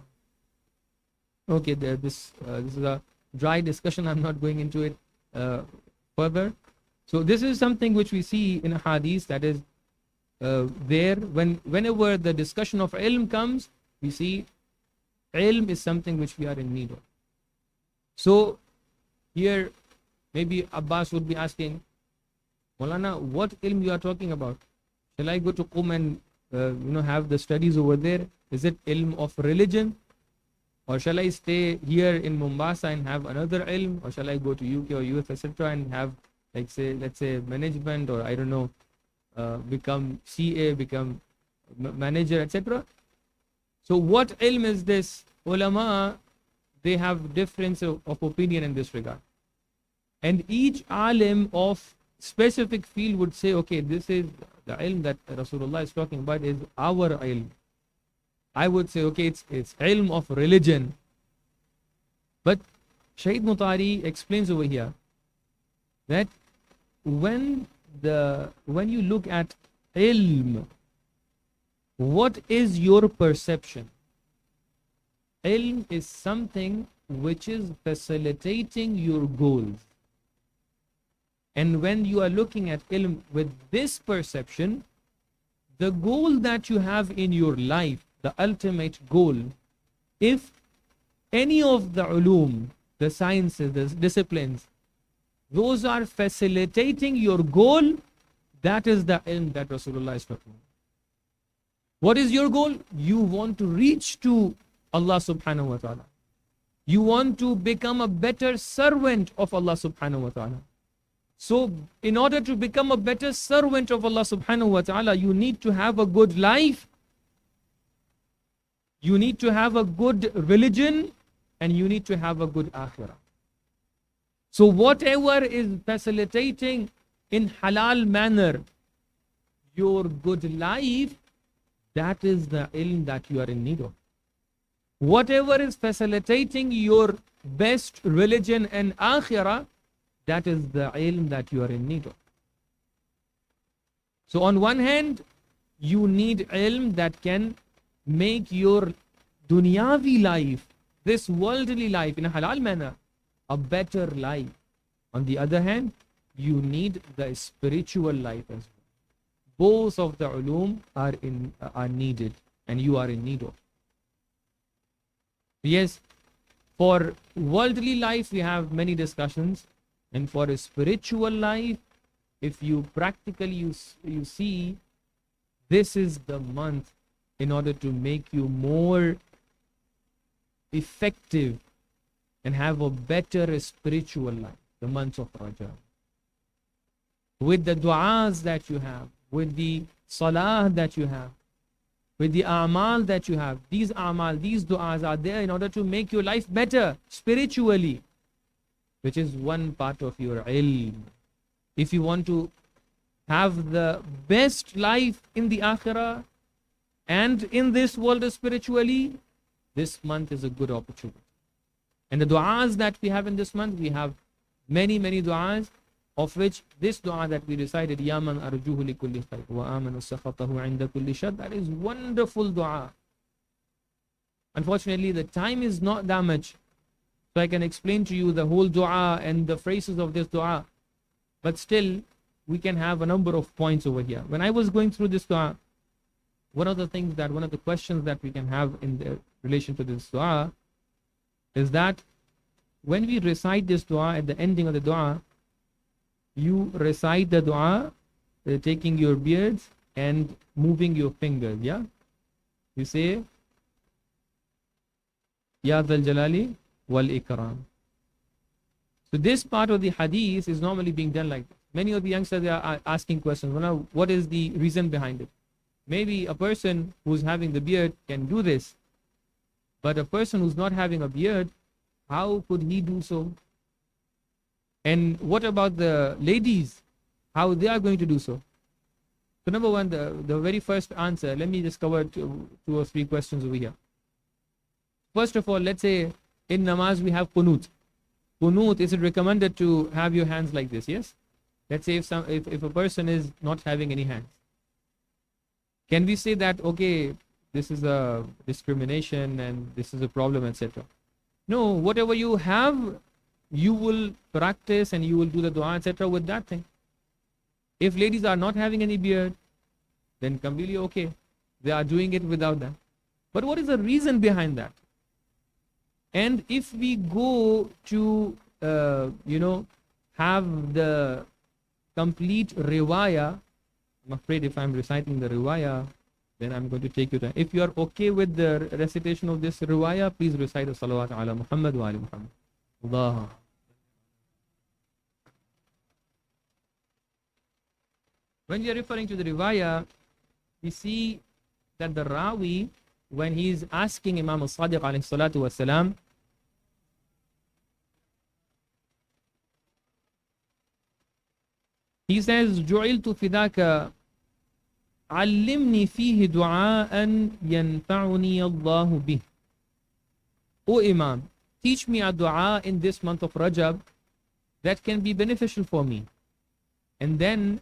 Okay, this is a dry discussion. I'm not going into it further. So this is something which we see in a hadith, that is whenever the discussion of ilm comes, we see ilm is something which we are in need of. So here maybe Abbas would be asking, Maulana, what ilm you are talking about? Shall I go to Qum and have the studies over there? Is it ilm of religion? Or shall I stay here in Mombasa and have another ilm? Or shall I go to UK or US, etc. and have, let's say management, or I don't know, become CA, become manager, etc. So what ilm is this? Ulama, they have difference of opinion in this regard. And each alim of specific field would say, okay, this is the ilm that Rasulullah is talking about, is our ilm. I would say, okay, it's ilm of religion. But Shaykh Mutari explains over here that when you look at ilm, what is your perception? Ilm is something which is facilitating your goals. And when you are looking at ilm with this perception, the goal that you have in your life, the ultimate goal, if any of the ulum, the sciences, the disciplines, those are facilitating your goal, that is the ilm that Rasulullah is talking about. What is your goal? You want to reach to Allah subhanahu wa ta'ala. You want to become a better servant of Allah subhanahu wa ta'ala. So in order to become a better servant of Allah subhanahu wa ta'ala, you need to have a good life, you need to have a good religion, and you need to have a good akhirah. So whatever is facilitating in halal manner your good life, that is the ilm that you are in need of. Whatever is facilitating your best religion and akhirah, that is the ilm that you are in need of. So on one hand, you need ilm that can make your dunyavi life, this worldly life in a halal manner, a better life. On the other hand, you need the spiritual life as well. Both of the ulum are needed, and you are in need of. Yes, for worldly life we have many discussions, and for a spiritual life, if you practically you see, this is the month in order to make you more effective and have a better spiritual life, the month of Rajab. With the du'as that you have, with the salah that you have, with the a'mal that you have, these a'mal, these du'as are there in order to make your life better spiritually, which is one part of your ilm. If you want to have the best life in the akhirah and in this world spiritually, this month is a good opportunity. And the du'as that we have in this month, we have many du'as, of which this du'a that we recited, Ya man arjuhu li kulli khayr wa amanu sakhatahu inda kulli shar, that is wonderful du'a. Unfortunately, the time is not that much, So I can explain to you the whole dua and the phrases of this dua. But still, we can have a number of points over here. When I was going through this dua, one of the questions that we can have in the relation to this dua is that when we recite this dua at the ending of the dua, you recite the dua taking your beards and moving your fingers, yeah? You say, Ya Dhal Jalali wal Ikram. So this part of the hadith is normally being done like this. Many of the youngsters, they are asking questions. Well, what is the reason behind it? Maybe a person who's having the beard can do this, but a person who's not having a beard, how could he do so? And what about the ladies? How they are going to do so? So number one, the very first answer, let me just cover two or three questions over here. First of all, let's say in namaz we have qunut. Qunut, is it recommended to have your hands like this? Yes? Let's say if a person is not having any hands. Can we say that, okay, this is a discrimination and this is a problem, etc.? No, whatever you have, you will practice and you will do the dua, etc. with that thing. If ladies are not having any beard, then completely okay. They are doing it without that. But what is the reason behind that? And if we go to, have the complete riwayah, I'm afraid if I'm reciting the riwayah, then I'm going to take you time. If you are okay with the recitation of this riwayah, please recite the salawat ala Muhammad wa ali Muhammad. Allah. When we are referring to the riwayah, we see that the Rawi, when he is asking Imam al-Sadiq alayhi salatu wasalam, he says, جُعِلْتُ فِدَاكَ عَلِّمْنِي فِيهِ دُعَاءً يَنْفَعُنِي اللَّهُ بِهِ. O Imam, teach me a dua in this month of Rajab that can be beneficial for me. And then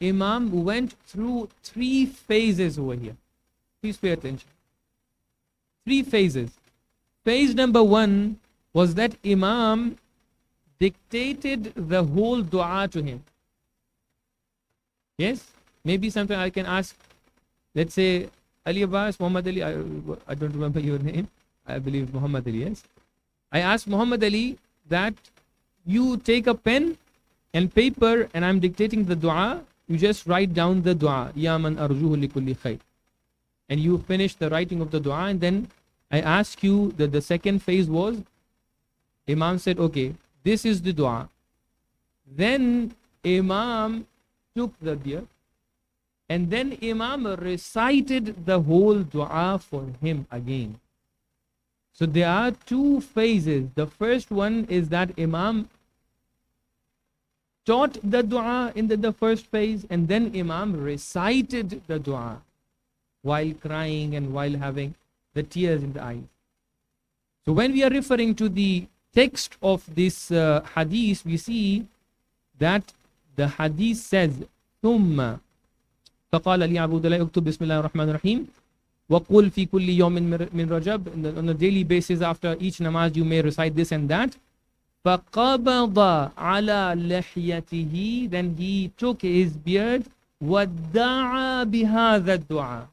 Imam went through 3 phases over here. Please pay attention. 3 phases. Phase number 1 was that Imam dictated the whole dua to him. Yes? Maybe something I can ask, let's say, Ali Abbas, Muhammad Ali, I don't remember your name. I believe Muhammad Ali, yes? I asked Muhammad Ali that you take a pen and paper and I'm dictating the dua. You just write down the dua. Ya man arjuhu li kulli khair. And you finish the writing of the dua, and then I ask you that the second phase was, Imam said, okay, this is the dua. Then Imam took the beard, and then Imam recited the whole dua for him again. So there are 2 phases. The first one is that Imam taught the dua in the first phase, and then Imam recited the dua while crying and while having the tears in the eyes. So when we are referring to the text of this hadith, we see that the hadith says, ثم فقال لي عبد الله اكتب بسم الله الرحمن الرحيم وقل في كل يوم من رجب. On a daily basis, after each namaz, you may recite this and that. فقبض على لحيته. Then he took his beard. وَدَّعَى بِهَذَا الدُّعَى.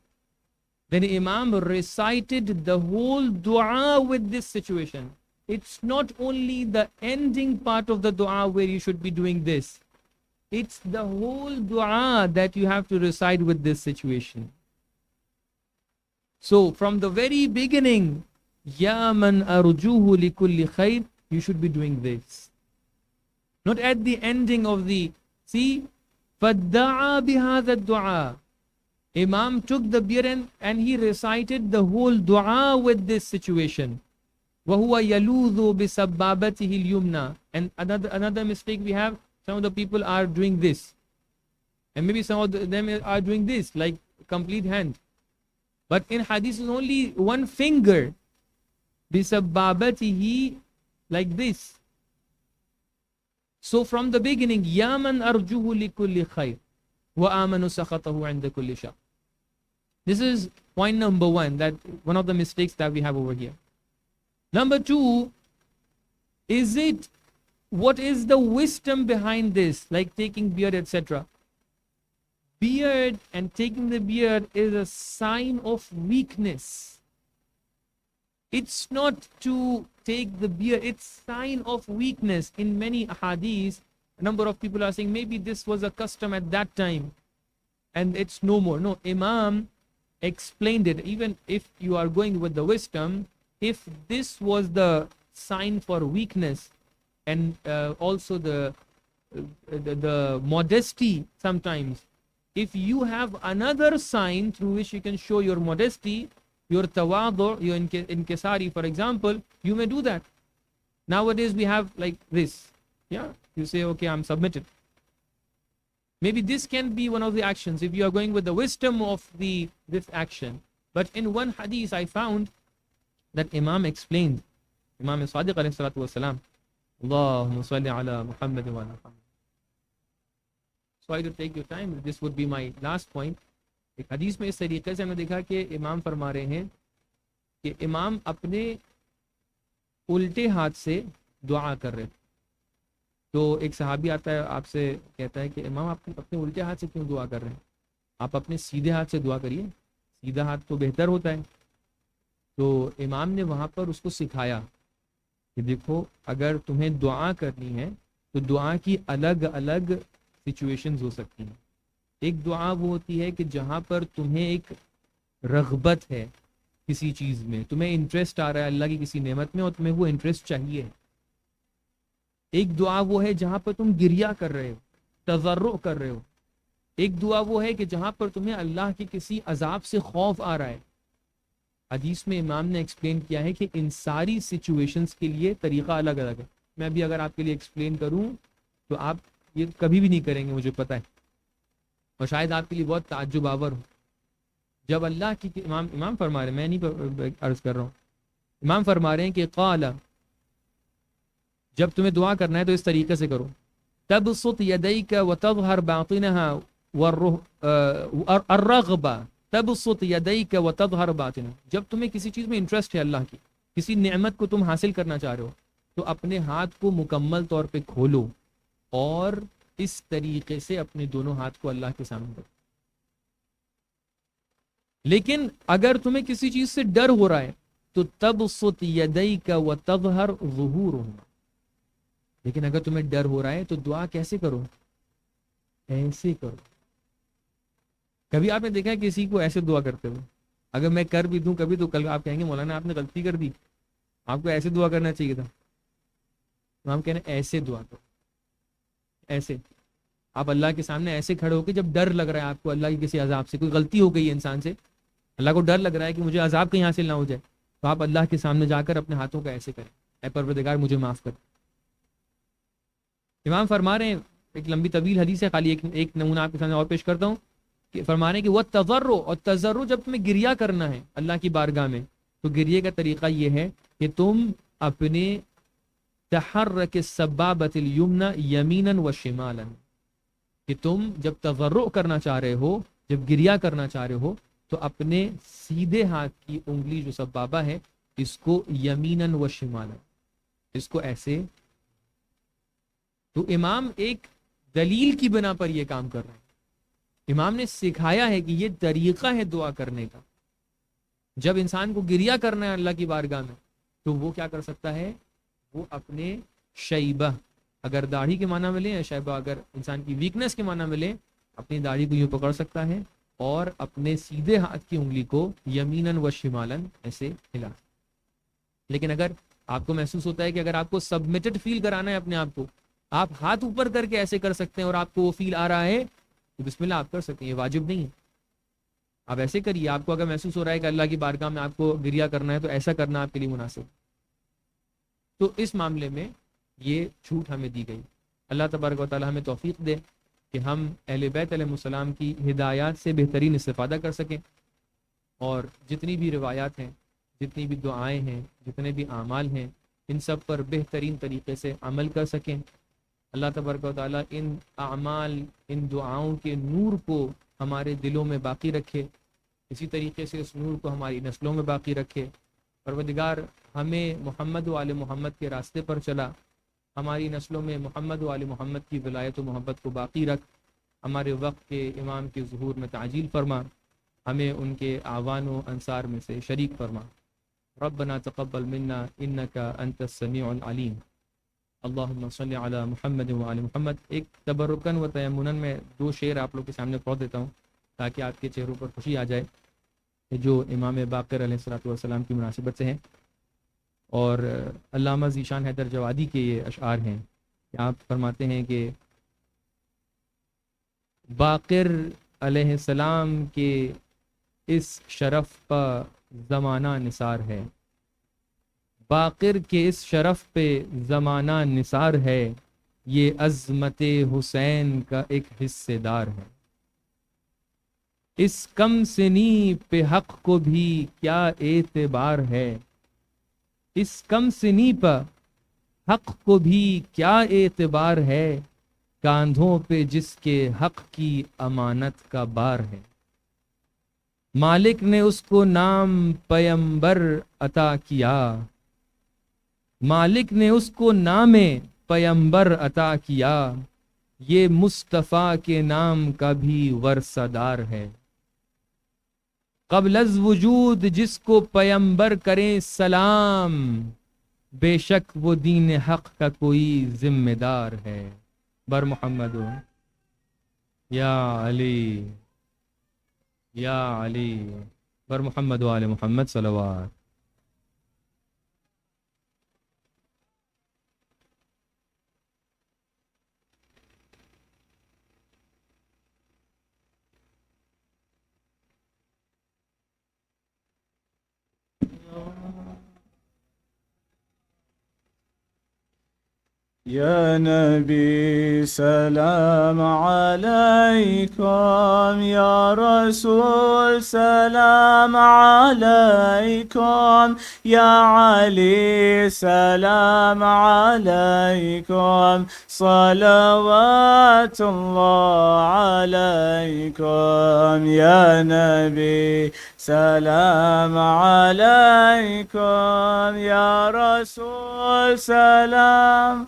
Then Imam recited the whole dua with this situation. It's not only the ending part of the dua where you should be doing this. It's the whole dua that you have to recite with this situation. So from the very beginning, Ya man arjuhu li kulli khair, you should be doing this. Not at the ending of the, see, فَدَّعَى بِهَذَا الدُّعَى. Imam took the beard and he recited the whole dua with this situation. وَهُوَ يَلُوذُ بِسَبَّابَتِهِ الْيُمْنَى. And another mistake we have, some of the people are doing this. And maybe some of them are doing this, like complete hand. But in hadith is only one finger. بِسَبَّابَتِهِ, like this. So from the beginning, يَا مَنْ أَرْجُهُ لِكُلِّ خَيْرٍ وَآمَنُ سَخَطَهُ عِنْدَ كُلِّ شَرٍ. This is point number 1, that one of the mistakes that we have over here. Number 2, Is it, what is the wisdom behind this, like taking beard, etc.? Beard and taking the beard is a sign of weakness. It's not to take the beard, it's sign of weakness. In many hadiths, a number of people are saying maybe this was a custom at that time and it's no more. No, Imam explained it. Even if you are going with the wisdom, if this was the sign for weakness and also the modesty sometimes, if you have another sign through which you can show your modesty, your tawadu, your inkisari, for example, you may do that. Nowadays we have like this. Yeah, you say, okay, I'm submitted. Maybe this can be one of the actions if you are going with the wisdom of this action. But in one hadith I found that Imam explained, Imam Sadiq alayhi salatu wasalam, Allahumma salli ala Muhammad wa ala Muhammad. So I to take your time, this would be my last point. ایک حدیث میں اس طریقے سے ہم نے دیکھا کہ امام فرما رہے ہیں کہ امام اپنے الٹے ہاتھ سے دعا کر رہے. تو ایک صحابی آتا ہے آپ سے کہتا ہے کہ امام آپ اپنے الٹے ہاتھ سے کیوں دعا کر رہے ہیں, آپ اپنے سیدھے ہاتھ سے دعا کریے, سیدھا ہاتھ تو بہتر ہوتا ہے. تو امام نے وہاں پر اس کو سکھایا کہ دیکھو اگر تمہیں دعا کرنی ہے تو دعا کی الگ الگ سچویشنز ہو سکتی ہیں. ایک دعا وہ ہوتی ہے کہ جہاں پر تمہیں ایک رغبت ہے کسی چیز میں, تمہیں انٹرسٹ آ رہا ہے اللہ کی کسی نعمت میں اور تمہیں وہ انٹرسٹ چاہیے. ایک دعا وہ ہے جہاں پر تم گریہ کر رہے ہو, تضرع کر رہے ہو. ایک دعا وہ ہے کہ جہاں پر تمہیں اللہ کی کسی عذاب سے خوف آ رہا ہے. حدیث میں امام نے ایکسپلین کیا ہے کہ ان ساری سچویشنز کے لیے طریقہ الگ الگ ہے. میں بھی اگر آپ کے لیے ایکسپلین کروں تو آپ یہ کبھی بھی نہیں کریں گے, مجھے پتہ ہے, اور شاید آپ کے لیے بہت تعجب آور ہو. جب اللہ کی امام فرما رہے ہیں, میں نہیں عرض کر رہا ہوں, امام فرما رہے ہیں کہ قال, جب تمہیں دعا کرنا ہے تو اس طریقے سے کرو, تبسط یدیک وتظہر باطنها الرغبہ, تبسط یدیک وتظہر باطنها. جب تمہیں کسی چیز میں انٹرسٹ ہے, اللہ کی کسی نعمت کو تم حاصل کرنا چاہ رہے ہو, تو اپنے ہاتھ کو مکمل طور پہ کھولو اور اس طریقے سے اپنے دونوں ہاتھ کو اللہ کے سامنے رکھو. لیکن اگر تمہیں کسی چیز سے ڈر ہو رہا ہے تو تبسط یدیک وتظہر ظہورہما. لیکن اگر تمہیں ڈر ہو رہا ہے تو دعا کیسے کرو, ایسے کرو. کبھی آپ نے دیکھا ہے کسی کو ایسے دعا کرتے ہوئے؟ اگر میں کر بھی دوں کبھی تو کل آپ کہیں گے مولانا آپ نے غلطی کر دی, آپ کو ایسے دعا کرنا چاہیے تھا. تو ہم کہنے ایسے دعا کرو, ایسے آپ اللہ کے سامنے ایسے کھڑے ہو کے, جب ڈر لگ رہا ہے آپ کو اللہ کی کسی عذاب سے, کوئی غلطی ہو گئی ہے انسان سے, اللہ کو ڈر لگ رہا ہے کہ مجھے عذاب کہیں حاصل نہ ہو جائے, تو آپ اللہ کے سامنے جا کر اپنے ہاتھوں کا ایسے کریں, اے پروردگار مجھے معاف کر. امام فرما رہے ہیں, ایک لمبی طویل حدیث ہے, خالی ایک نمونہ آپ کے سامنے اور پیش کرتا ہوں, کہ فرما رہے ہیں کہ وہ تضرع, اور تضرع جب تمہیں گریہ کرنا ہے اللہ کی بارگاہ میں, تو گریے کا طریقہ یہ ہے کہ تم اپنے تحرک السبابۃ الیمنی یمینا و شمالا, کہ تم جب تضرع کرنا چاہ رہے ہو, جب گریہ کرنا چاہ رہے ہو, تو اپنے سیدھے ہاتھ کی انگلی جو سبابہ ہے اس کو یمینا و شمالا, اس کو ایسے. تو امام ایک دلیل کی بنا پر یہ کام کر رہے ہیں. امام نے سکھایا ہے کہ یہ طریقہ ہے دعا کرنے کا. جب انسان کو گریہ کرنا ہے اللہ کی بارگاہ میں تو وہ کیا کر سکتا ہے, وہ اپنے شیبہ, اگر داڑھی کے معنی میں لیں, یا شیبہ اگر انسان کی ویکنس کے معنی میں لیں, اپنی داڑھی کو یوں پکڑ سکتا ہے اور اپنے سیدھے ہاتھ کی انگلی کو یمیناً و شمالاً ایسے ہلا. لیکن اگر آپ کو محسوس ہوتا ہے کہ اگر آپ کو سبمٹڈ فیل کرانا ہے اپنے آپ کو, آپ ہاتھ اوپر کر کے ایسے کر سکتے ہیں اور آپ کو وہ فیل آ رہا ہے تو بسم اللہ آپ کر سکتے ہیں, یہ واجب نہیں ہے. آپ ایسے کریے. آپ کو اگر محسوس ہو رہا ہے کہ اللہ کی بارگاہ میں آپ کو گریہ کرنا ہے تو ایسا کرنا آپ کے لیے مناسب. تو اس معاملے میں یہ چھوٹ ہمیں دی گئی. اللہ تبارک و تعالی ہمیں توفیق دے کہ ہم اہل بیت علیہ السلام کی ہدایات سے بہترین استفادہ کر سکیں, اور جتنی بھی روایات ہیں, جتنی بھی دعائیں ہیں, جتنے بھی اعمال ہیں, ان سب پر بہترین طریقے سے عمل کر سکیں. اللہ تبارک و تعالی ان اعمال, ان دعاؤں کے نور کو ہمارے دلوں میں باقی رکھے, اسی طریقے سے اس نور کو ہماری نسلوں میں باقی رکھے, परवरदिगार हमें मोहम्मद व आले मोहम्मद के रास्ते पर चला, हमारी नस्लों में मोहम्मद व आले मोहम्मद की विलायत व मोहब्बत को बाकी रख, हमारे वक्त के इमाम के ज़ुहूर में ताजील फरमा, हमें उनके आवान व अंसार में से शरीक फरमा। रब्बना तक़ब्बल मिन्ना इन्नका अंतस समीउल अलीम। अल्लाहुम्मा सल्लि अला मुहम्मद व आले मुहम्मद। एक तबरुकन व तयम्मुनन में 2 शेर आप लोग के सामने पढ़ देता हूँ ताकि आपके चेहरों पर खुशी आ जाए, जो इमाम बाक़िर अलैहिस्सलातु वस्सलाम की मुनासिबत से हैं और अल्लामा ज़ीशान हैदर जवादी के ये अशआर हैं। आप फरमाते हैं कि बाक़िर अलैहिस्सलाम के इस शरफ़ का ज़माना निसार है, बाक़िर के इस शरफ़ पे ज़माना निसार है, ये अज़मत हुसैन का एक हिस्सेदार है। इस कम सिनी पे हक़ को भी क्या एतबार है, इस कम सिनी पर हक़ को भी क्या एतबार है, कांधों पे जिसके हक़ की अमानत का बार है। मालिक ने उसको नाम पैगंबर अता किया, मालिक ने उसको नामे पैगंबर अता किया, ये मुस्तफ़ा के नाम का भी वर्सादार है। क़ब्ल अज़ वजूद जिसको पैगंबर करें सलाम, बेशक वो दीन हक़ का कोई जिम्मेदार है। बर मोहम्मद या अली या अली, बर मोहम्मद वाले मोहम्मद सलवात। يا نبي سلام عليكم، يا رسول سلام عليكم، يا علي سلام عليكم، صلوات الله عليكم. يا نبي سلام عليكم، يا رسول سلام،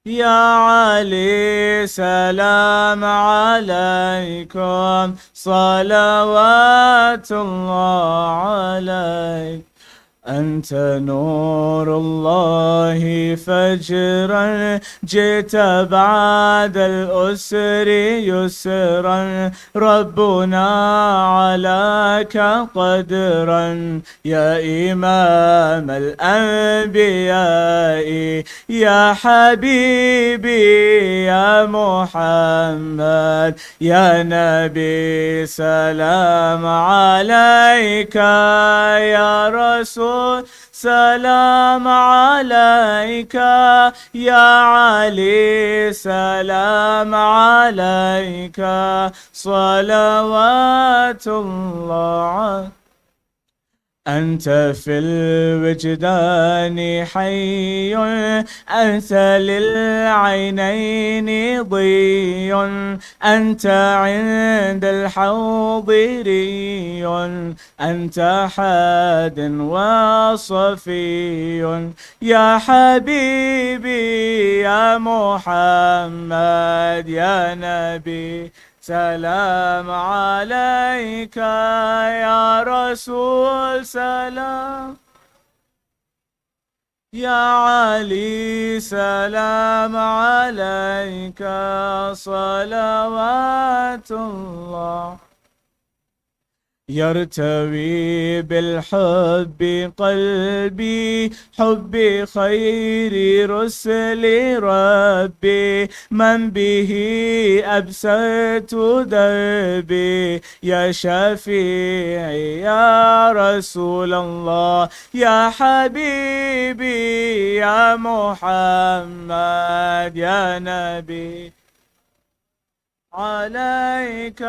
يا علي سلام عليكم، صلوات الله عليك. أنت نور الله فجرا، جئت بعد الأسر يسرا، ربنا علاك قدرا، يا إمام الأنبياء، يا حبيبي يا محمد. يا نبي سلام عليك، يا رسول سلام عليك، يا علي سلام عليك، صلوات الله عليك. أنت في الوجدان حي، أنت للعينين ضي، أنت عند الحوض ري، أنت حاد وصفي، يا حبيبي يا محمد. يا نبي سلام عليك، يا رسول سلام، يا علي سلام عليك، صلوات الله. يرتوي بالحب قلبي، حب خير رسل ربي، من به أبسط دربي، يا شفيعي يا رسول الله، يا حبيبي يا محمد. يا نبي عليك،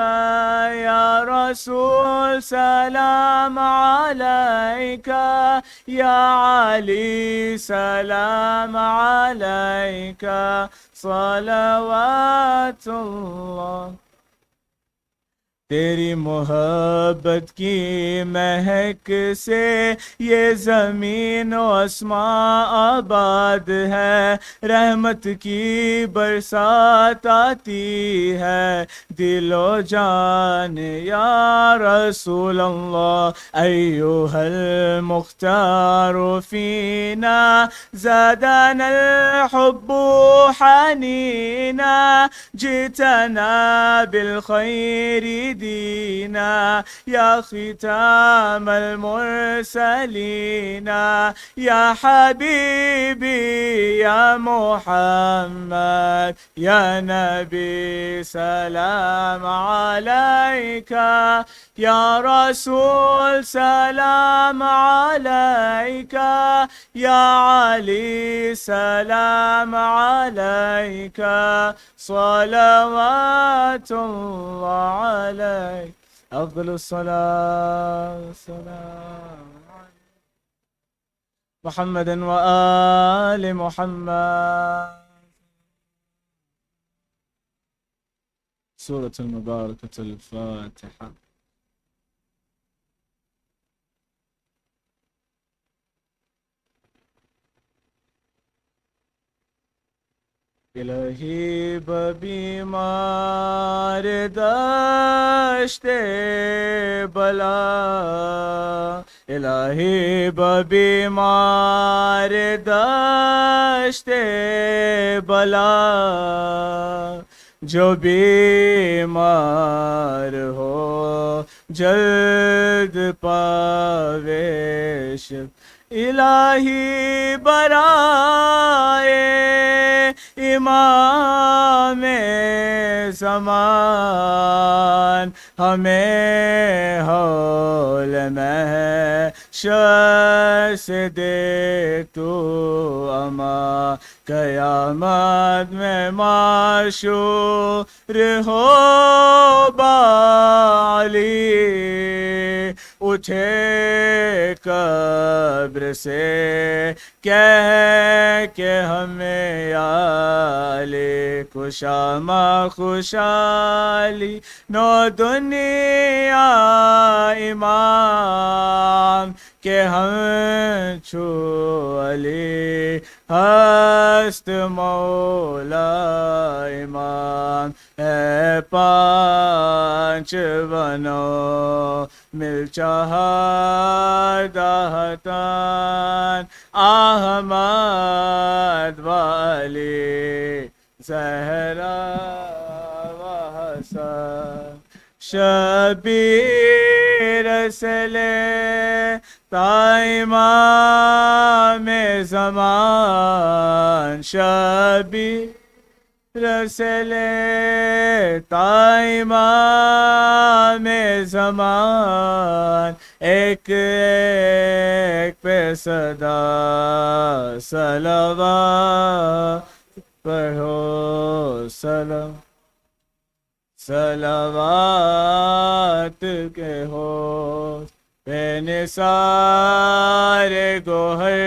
يا رسول سلام عليك، يا علي سلام عليك، صلوات الله. تیری محبت کی مہک سے یہ زمین و آسمان آباد ہے، رحمت کی برسات آتی ہے دل و جان یا رسول اللہ ایھا المختار فینا زادنا الحب حنینا جئتنا بالخیر دینا یا ختام المرسلین یا حبیبی یا محمد یا نبی سلام علیکہ یا رسول سلام علیکہ یا علی سلام علیکہ صلوات اللہ علیک افضل الصلاة والسلام محمد وآل محمد. سورة المباركة الفاتحة. الہی ببیمار دشت بلا، الہی ببیمار دشت بلا، جو بیمار ہو جلد پاوے شفا، الہی برائے امام زمان ہمیں حول محشر سے دے تو امان، قیامت میں معشور ہو بالی، اٹھے قبر سے کہہ کہ ہمیں علی خوشامہ خوشحالی نو دنیا امام کہ ہم چھو علی ہست مولا امام، ہے پانچ بنو مل چہار دہتان احمد والی زہرا و حسن شبیر سلے تا امام زمان، شبیر رسلے تا امام زمان، ایک ایک پہ صدا صلوات پڑھو، سلام صلوات کے ہو بے نثار گوہر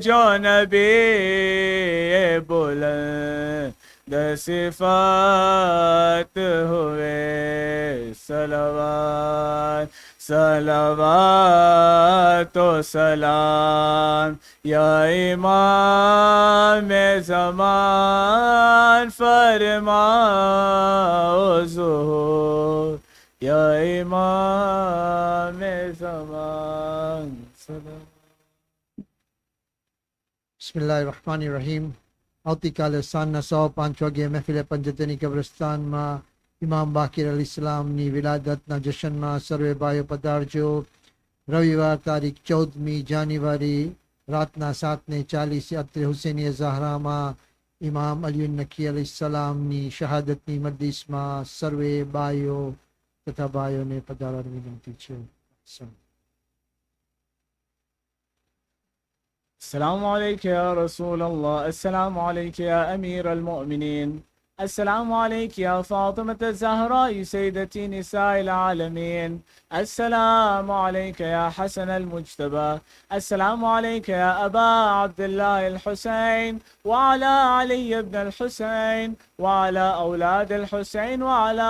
جو نبی بلند صفات ہوئے، صلوات صلوات و سلام یا امام زمان، فرماؤ ظہور یا امام زمان. بسم اللہ الرحمن الرحیم. આવતીકાલે સાંજના 5:05 વાગ્યે મહેફિલ પંજતની કબ્રસ્તાન માં ઇમામ બાકીર અલી ઇસ્લામની વિલાદતના જશ્નમાં સર્વે ભાઈઓ પધારજો. રવિવાર તારીખ 14મી જાન્યુઆરી રાતના 7:40 અત્રે હુસેની ઝહરામાં ઇમામ અલી નકી અલી ઇસ્લામની શહાદતની મજલિસમાં સર્વે ભાઈઓ તથા ભાઈઓને પધારવાની વિનંતી છે. السلام عليك يا رسول الله، السلام عليك يا أمير المؤمنين، السلام عليك يا فاطمة الزهراء سيدتي نساء العالمين، السلام عليك يا حسن المجتبى. السلام عليك يا أبا عبد الله الحسين، وعلى علي بن الحسين، وعلى أولاد الحسين، وعلى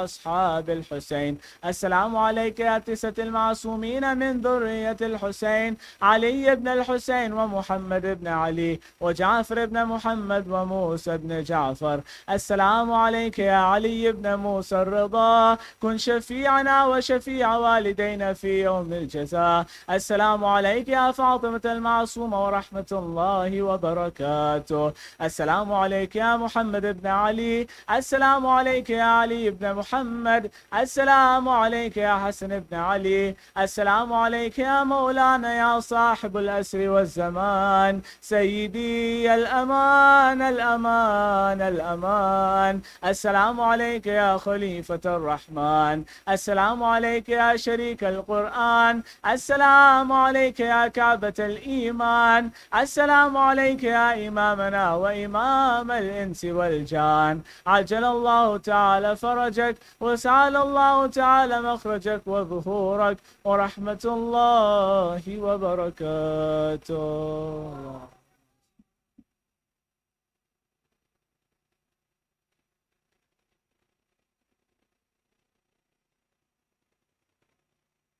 أصحاب الحسين. السلام عليك يا تسة المعصومين من ذرية الحسين، علي بن الحسين ومحمد بن علي وجعفر بن محمد وموسى بن جعفر. السلام عليك يا علي بن موسى الرضا، كن شفيعنا وشفيع والدينا في يوم الجزاء. السلام عليك يا فاطمة المعصومة ورحمة الله وبركاته. السلام عليك يا محمد بن علي. السلام عليك يا علي بن محمد. السلام عليك يا حسن بن علي. السلام عليك يا مولانا يا صاحب الأسر والزمان، سيدي الأمان الأمان الأمان. السلام عليك يا خليفة الرحمن. السلام عليك يا شريك القرآن. السلام عليك يا كعبة الإيمان. السلام عليك يا إمامنا وإمام الإنس والجان. عجل الله تعالى فرجك وسعل الله تعالى مخرجك وظهورك ورحمة الله وبركاته.